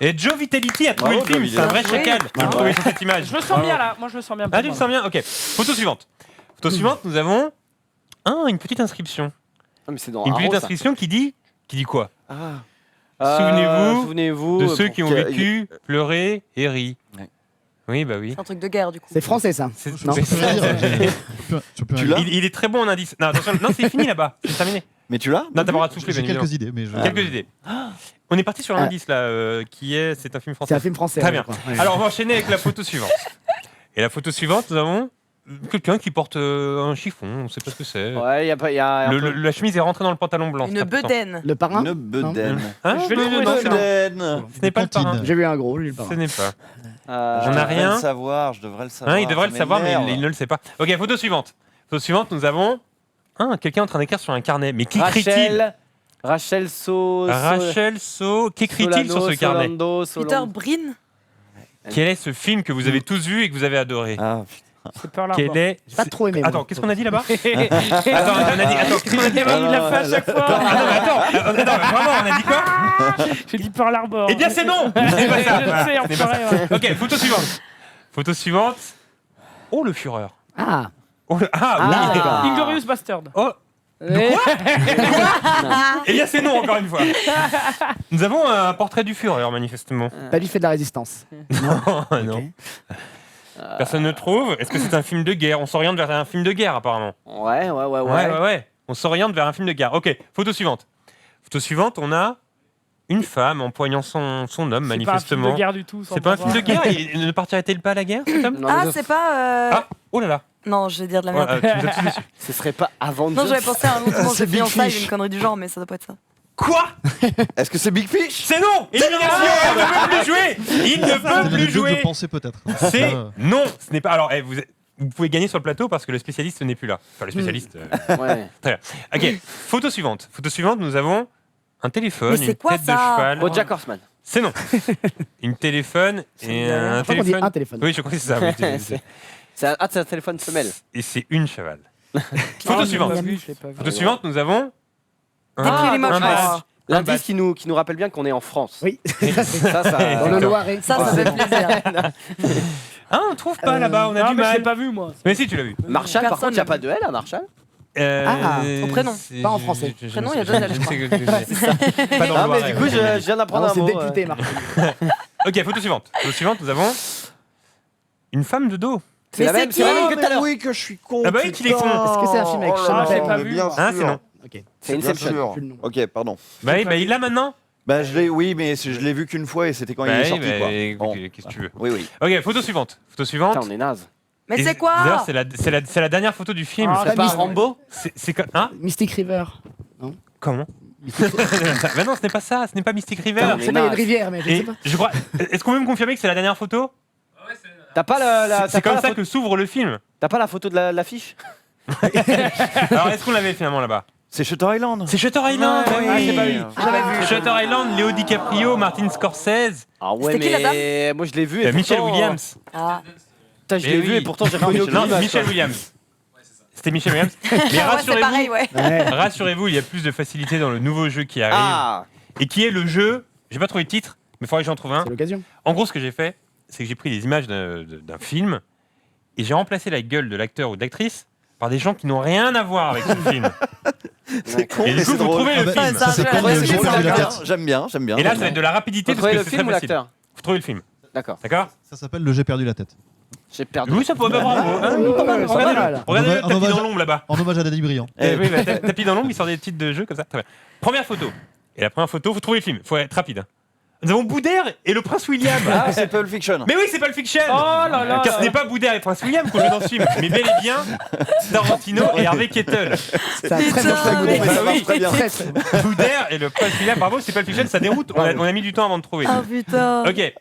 Et Joe Vitality a trouvé Bravo, le film, Joe c'est un vrai Vitality. chacal qui a trouvé sur cette image. Je me sens bien là. Moi, je me sens bien. Ah, tu le sens bien? Ok. Photo suivante. Photo suivante, nous avons une petite inscription. Ah, mais c'est dans Une petite Arrow, ça. inscription qui dit quoi? Ah. Souvenez-vous de ceux qui ont vécu, pleuré et ri. Ouais. Oui, bah oui. C'est un truc de guerre, du coup. C'est français ça. C'est- Non. Je peux rien dire. Je peux Tu rien l'as dire. Il est très bon en indice. Non, attention, non, c'est fini là-bas. C'est terminé. Mais tu l'as Non, t'as pas le droit de souffler, J'ai bien évidemment. quelques idées, mais je. Quelques idées. On est parti sur Ah. l'indice là, qui est c'est un film C'est français. un film français. Très ouais, bien. je crois. Ouais. Alors on va enchaîner avec la photo suivante. Et la photo suivante, nous avons quelqu'un qui porte un chiffon, on sait pas ce que c'est. Ouais, y a un peu- La chemise est rentrée dans le pantalon blanc. Une c'est important. bedaine. Le parrain Une bedaine. Hein Je vais le trouver, Non, c'est non. Bedaine. Ce n'est pas le Cantine. parrain. J'ai vu un gros, j'ai le Ce parrain. n'est pas. Euh, On a Je devrais rien. le savoir, je devrais le savoir. Hein, il devrait ça le savoir, mais m'énerve. il ne le sait pas. Ok, photo suivante. Photo suivante, nous avons quelqu'un en train d'écrire sur un carnet. Mais qu'écrit-il Rachel Rachel So. Qu'écrit-il sur ce carnet Peter Brin. Quel est ce film que vous avez tous vu et que vous avez adoré Ah, putain. C'est Pearl Quel Harbor. est J'ai pas trop aimé. moi. Attends, qu'est-ce qu'on a dit là-bas Attends, on a dit. Attends, qu'est-ce qu'on a dit Il l'a fait à chaque fois. Ah non, mais attends, vraiment, on a dit quoi J'ai dit Pearl Harbor. Eh bien, c'est non C'est pas ça. Je Voilà, sais, c'est pas ça. enfoiré, ouais. Ok, photo suivante. Photo suivante. Oh, le Fureur. Ah, Oh, oui, d'accord. Inglorious Bastard. Oh, eh bien, c'est non, encore une fois. Nous avons un portrait du Fureur, manifestement. pas lui fait de la résistance. Non, non. Ok. Personne ne trouve. Est-ce que c'est un film de guerre On s'oriente vers un film de guerre, apparemment. Ouais. On s'oriente vers un film de guerre. Ok, photo suivante. Photo suivante, on a une femme empoignant son homme, C'est pas un film manifestement. de guerre du tout. sans C'est pas un film de savoir. guerre Ne partirait-elle pas à la guerre, cet homme Non, mais Ah, ça- c'est pas. Ah, oh là là. Non, je vais dire de la Ouais, merde. tu nous as tous déçus. Ce serait pas avant Non, j'avais pensé à un autre moment, C'est j'ai Big fiançailles, Fish. une connerie du genre, mais ça doit pas être ça. Quoi Est-ce que c'est Big Fish? C'est non Élimination Il ne peut plus jouer Il ne C'est peut le plus jeu que jouer je pensais peut-être. C'est non Ce n'est pas... Alors, vous pouvez gagner sur le plateau parce que le spécialiste n'est plus là. Enfin, le spécialiste... Ouais. Très bien. Ok, photo suivante. Photo suivante, nous avons un téléphone, Mais c'est une quoi tête de ça cheval. Bojack Horseman. C'est non. Une téléphone et un Je crois qu'on dit téléphone. un téléphone. Oui, je crois que c'est ça. oui, C'est un téléphone femelle. Et c'est une cheval. Ah, Photo je l'ai suivante. pas vu, je l'ai pas vu. Photo suivante, nous avons Depuis les moches. badge. L'indice qui nous rappelle bien qu'on est en France. Oui. Ça, Dans le Exactement. Loiret. Ça fait plaisir. Ah, on trouve pas là-bas, on a Non, du mais je l'ai mal. pas vu, moi. Mais si, tu l'as vu. Marshall, par Personne contre, il n'y a l'a pas vu. de L à Marshall. Son prénom. c'est- Pas en français. je Prénom, ne il y a sais- deux L, je je ne sais que- je sais- Pas dans Ah, le mais Loiret, du coup, ouais. je viens d'apprendre Non, un c'est mot. député, Marc. Ok, photo suivante. Photo suivante, nous avons une femme de dos. C'est la Mais même c'est c'est la qui même que tout à l'heure. Oui, que je suis con. Ah bah oui, qu'il est con. Est-ce que c'est un film avec Oh Sean là Ah, j'ai Penn pas mais vu. bien Ah, sûr. c'est non. Ok. C'est Bien Inception. sûr. Plus le nom. Ok, pardon. Bah oui, bah il l'a maintenant. Bah, oui, mais je l'ai vu qu'une fois et c'était quand il est sorti, quoi. Bon. Qu'est-ce que tu veux Oui, oui. Ok, photo suivante. Photo suivante. Putain, on est naze. Mais Et c'est quoi d'ailleurs, c'est la dernière photo du film. Ah, C'est pas Miss- Rambo C'est quoi Hein Mystic River. Comment Bah non, ce n'est pas ça. Ce n'est pas Mystic River. Putain, Je sais pas, il y a une rivière, mais je sais Et pas. je crois. Est-ce qu'on peut me confirmer que c'est la dernière photo T'as pas la C'est comme ça que s'ouvre le film. T'as pas la photo de l'affiche Alors, est-ce qu'on l'avait finalement là-bas C'est Shutter Island. C'est Shutter Island. Ah, oui. Ah, j'ai pas vu. J'avais vu. Shutter Island, Léo DiCaprio, Martin Scorsese, Ah ouais, C'était qui, la mais moi je l'ai vu. et Michel pourtant, Williams. Ah. Putain, je Eh l'ai vu oui. et pourtant j'ai reconnu aucune Non, image, Michel quoi. Williams. C'était Michel Williams. Mais Ouais, c'est rassurez-vous, pareil, ouais. Ouais. rassurez-vous, il y a plus de facilité dans le nouveau jeu qui arrive. Ah Et qui est le jeu, j'ai pas trouvé le titre, mais il faudrait que j'en trouve un. C'est l'occasion. En gros, ce que j'ai fait, c'est que j'ai pris des images d'un film et j'ai remplacé la gueule de l'acteur ou de l'actrice par des gens qui n'ont rien à voir avec ce film. C'est con, Et mais du coup, c'est vous drôle. trouvez le bah, film. ça s'appelle Ouais, le c'est jeu cool, perdu de la d'accord. tête. J'aime bien, j'aime bien. Et là, j'aime ça va être bien. de la rapidité Faut parce trouver que le c'est film très ou facile. l'acteur Faut trouver le film. D'accord. D'accord Ça s'appelle le J'ai perdu la tête. J'ai perdu. Oui, ça pourrait être bravo. Hein, Ouais, pas mal. c'est pas Regardez-le. mal. Regardez-le, Un tapis hommage- dans l'ombre là-bas. En hommage à Daddy Brillant. Oui, bah, tapis dans l'ombre, il sort des titres de jeux comme ça. Très bien. Première photo. Et la première photo, faut trouver le film. Faut être rapide. Hein. Nous avons Boudère et le Prince William. Ah, c'est Pulp Fiction. Mais oui, c'est pas le fiction. Oh là là. Car ce n'est pas Boudère et Prince William qu'on joue dans ce film, mais bel et bien Tarantino et Harvey Keitel. C'est un très bon film. mais ça marche très bien. Très, très bon. Boudère et le Prince William, bravo, c'est pas le fiction, ça déroute. On a mis du temps avant de trouver. Ah putain. Ok,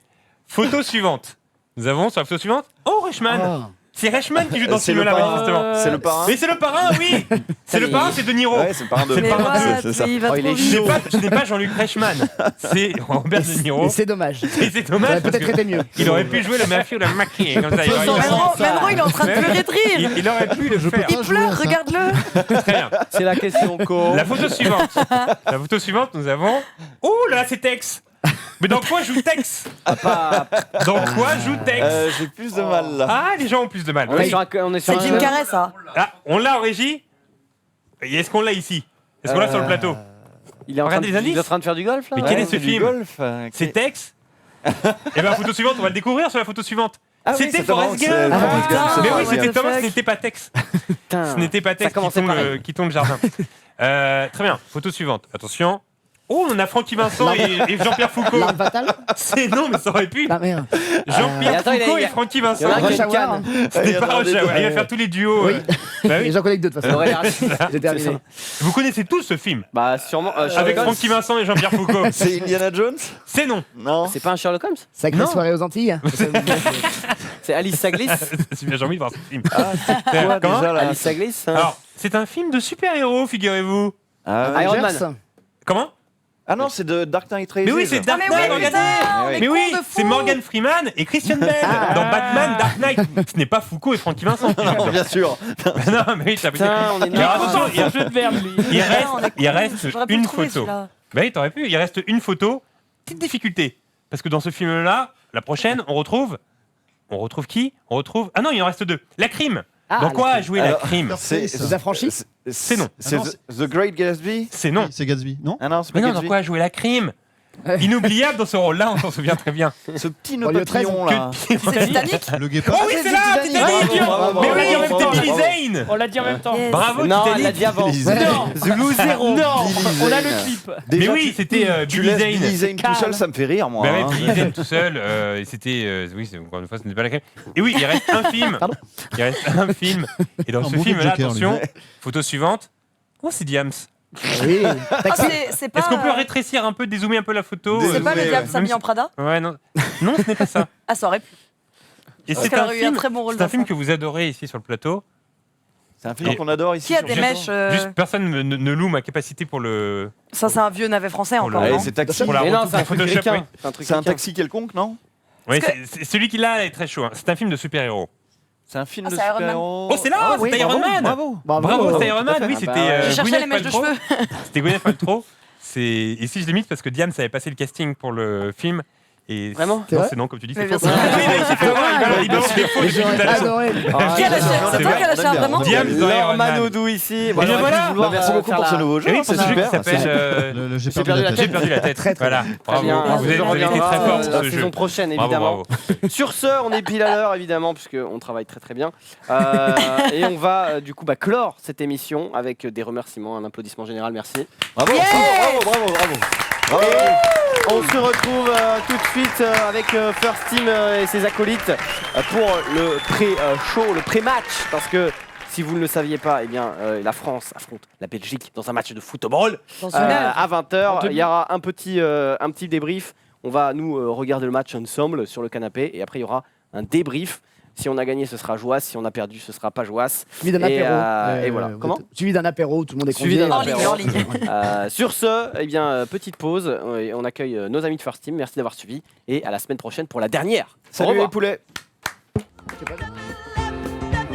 photo suivante. Nous avons sur la photo suivante. Oh, Reichmann. Ah. C'est Reichmann qui joue dans ce C'est le film-là, parrain. manifestement. C'est le parrain. Mais c'est le parrain, oui. C'est le parrain, c'est De Niro. Ouais, c'est le parrain de. C'est Mais pas what, un c'est ça. mais il va Oh, il trop est vite. Ce n'est pas Jean-Luc Reichmann, c'est Robert De Niro. Et c'est dommage. Et c'est Ça dommage aurait parce peut-être été mieux. qu'il aurait pu jouer le mafieux ou la maquille comme ça. Il aurait- Menro, il est en train de pleurer de rire. il aurait pu le faire. Il pleure, regarde-le. Très bien. C'est la question con. La photo suivante. La photo suivante, nous avons. Oh là, c'est Tex. Mais dans quoi joue Tex Dans quoi joue Tex J'ai plus de mal là. Ah, les gens ont plus de mal. On est sur C'est Jim Carrey, ça. Ah, on l'a en régie. Et est-ce qu'on l'a ici Est-ce qu'on l'a sur le plateau Il est en train Regardez les indices. il est en train de faire du golf là Mais ouais. quel est ce du film golf. C'est Tex. Et bien, photo suivante, on va le découvrir sur la photo suivante. Ah oui, C'était c'est Thomas, Forrest c'est- Gump. Forrest Gump, c'est Mais oui, Forrest c'était Gump. Thomas, ce n'était pas Tex. Putain. Ce n'était pas Ça Tex commençait pareil. qui tombe le jardin. Très bien, photo suivante. Attention. Oh, on a Francky Vincent et Jean-Pierre Foucault. L'arme fatale. C'est non, mais ça aurait pu. Ah merde. Jean-Pierre attends, Foucault il y a- et Francky Vincent. il y en a un qui a Rush une Hour. canne. Ce n'est pas Rush Hour. Il va faire tous les duos. Oui. Bah oui. Et j'en connais que deux de toute façon. Aurélien. J'ai terminé. Vous connaissez tous ce film Bah sûrement. avec Sherlock Holmes. Francky Vincent et Jean-Pierre Foucault. C'est Indiana Jones? C'est non. Non. C'est pas un Sherlock Holmes? Sacrée Non. soirée aux Antilles. C'est Alice Saglis. J'ai envie de voir ce film. Quoi, Comment déjà, là? Alice Saglis. hein. Alors, c'est un film de super-héros, figurez-vous. Ah, ouais. Iron Avengers. Man. Comment Ah non, c'est de Dark Knight Rises. Mais oui, c'est Dark Knight, regardez. Mais oui, c'est Morgan Freeman et Christian Bale dans Batman Dark Knight. Ce n'est pas Foucault et Francky Vincent. Non, bien sûr. Non, mais oui, t'as Putain, on est Mais alors, nuls. attention, Il y a un jeu de verbe, lui. il reste J'aurais pu une le trouver, photo. celui-là. Bah oui, t'aurais pu. Il reste une photo. Petite difficulté. Parce que dans ce film-là, la prochaine, on retrouve qui? On retrouve. Ah non, il en reste deux. La crime. Ah, Dans quoi la a joué la Alors, crime? Les affranchis. C'est non. C'est Ah non, The Great Gatsby? C'est non. C'est Gatsby, non? Ah non, c'est Mais pas non, dans Gatsby. quoi a joué la crime? Inoubliable dans ce rôle-là, on s'en souvient très bien. Ce petit Bon, nœud lieu 13, papillon là. C'est Titanic. Le guépard. Oh oui, c'est là, Titanic. Titanic. Bravo, Mais on l'a dit en bravo, même temps, bravo, Billy bravo. Zane. On l'a dit en même temps. Yes. Bravo, Non, elle l'a Titanic. dit avant. Non. Zulu 0. Non, Billy on a Zane. le clip. Mais Déjà, oui, c'était Tu Billy laisses Billy Zane. Zane tout seul, ça me fait rire, moi. Bah ouais, hein. Billy Zane tout seul, et c'était. Oui, encore une fois, ce n'est pas la crime. Et oui, il reste un film. Pardon. Il reste un film. Et dans Un ce mauvais film-là, Joker, lui. attention, photo suivante. Oh, c'est Diams. Oui. Ah, c'est pas. Est-ce qu'on peut rétrécir un peu, dézoomer un peu la photo C'est pas le Dézoomer, diable ouais. s'habille en Prada? Ouais, non. Non, ce n'est pas ça. Ah, ça aurait pu. Et Parce c'est qu'elle un aurait eu un film. très bon rôle C'est un dans film ça. que vous adorez ici sur le plateau. C'est un film Et- qu'on adore ici. Qui a sur des le mèches Juste personne ne loue ma capacité pour le. Ça, c'est un vieux navet français Oh encore, là là. non? Allez, c'est Taxi. Pour la Mais non, retour c'est un pour truc Photoshop, ricain. oui. C'est un truc C'est un ricain. taxi quelconque, non? Oui, Parce celui qui l'a est très chaud. hein. C'est un film de super-héros. C'est un film Ah, de c'est Iron Man. super-héros. Oh, c'est là, Ah, c'est oui, Iron bravo, Man. Bravo. Bravo, c'est Iron Man. tout à Oui, fait. c'était. Ah bah ouais. Je cherchais Gwyneth les mèches de Paltrow. cheveux. C'était Gwyneth Paltrow. Ici, je l'imite parce que Diams avait passé le casting pour le film. Et Vraiment? C'est Non, vrai c'est non, comme tu dis, Mais c'est bien faux. sûr. Oui, oui, c'est faux. Il balance des faux Et depuis tout j'aurais à l'heure. adoré. Qui a lâché- c'est C'est toi vrai, qui as lâché un vraiment? Diams dans Laure Iron Man. Manodou ici. Et bien voilà. Bah, merci beaucoup pour ce nouveau jeu, Oui, hein, c'est c'est ce jeu qui super. s'appelle. J'ai J'ai perdu la J'ai tête. perdu la tête. Très, très Voilà, bien. bravo. Bien, Vous avez été reviendra, très fort pour la ce saison jeu. prochaine, Bravo, évidemment. bravo. Sur ce, on est pile à l'heure, évidemment, puisqu'on travaille très très bien. Et on va du coup clore cette émission avec des remerciements, un applaudissement général, merci. Bravo, bravo, bravo. Bravo. On se retrouve tout de suite avec First Team et ses acolytes pour le pré-show, le pré-match, parce que si vous ne le saviez pas, eh bien, la France affronte la Belgique dans un match de football Dans une heure. à 20h. Il y aura un petit débrief. On va nous regarder le match ensemble sur le canapé et après il y aura un débrief. Si on a gagné, ce sera Joas. Si on a perdu, ce sera pas Joas. Suivi d'un Et, apéro. et voilà. Comment Suivi d'un apéro où tout le monde est Suivi convié. d'un En ligne, apéro. en ligne. Sur ce, eh bien, petite pause. Et on accueille nos amis de First Team. Merci d'avoir suivi et à la semaine prochaine pour la dernière. Au Salut revoir. les poulets. Je sais pas.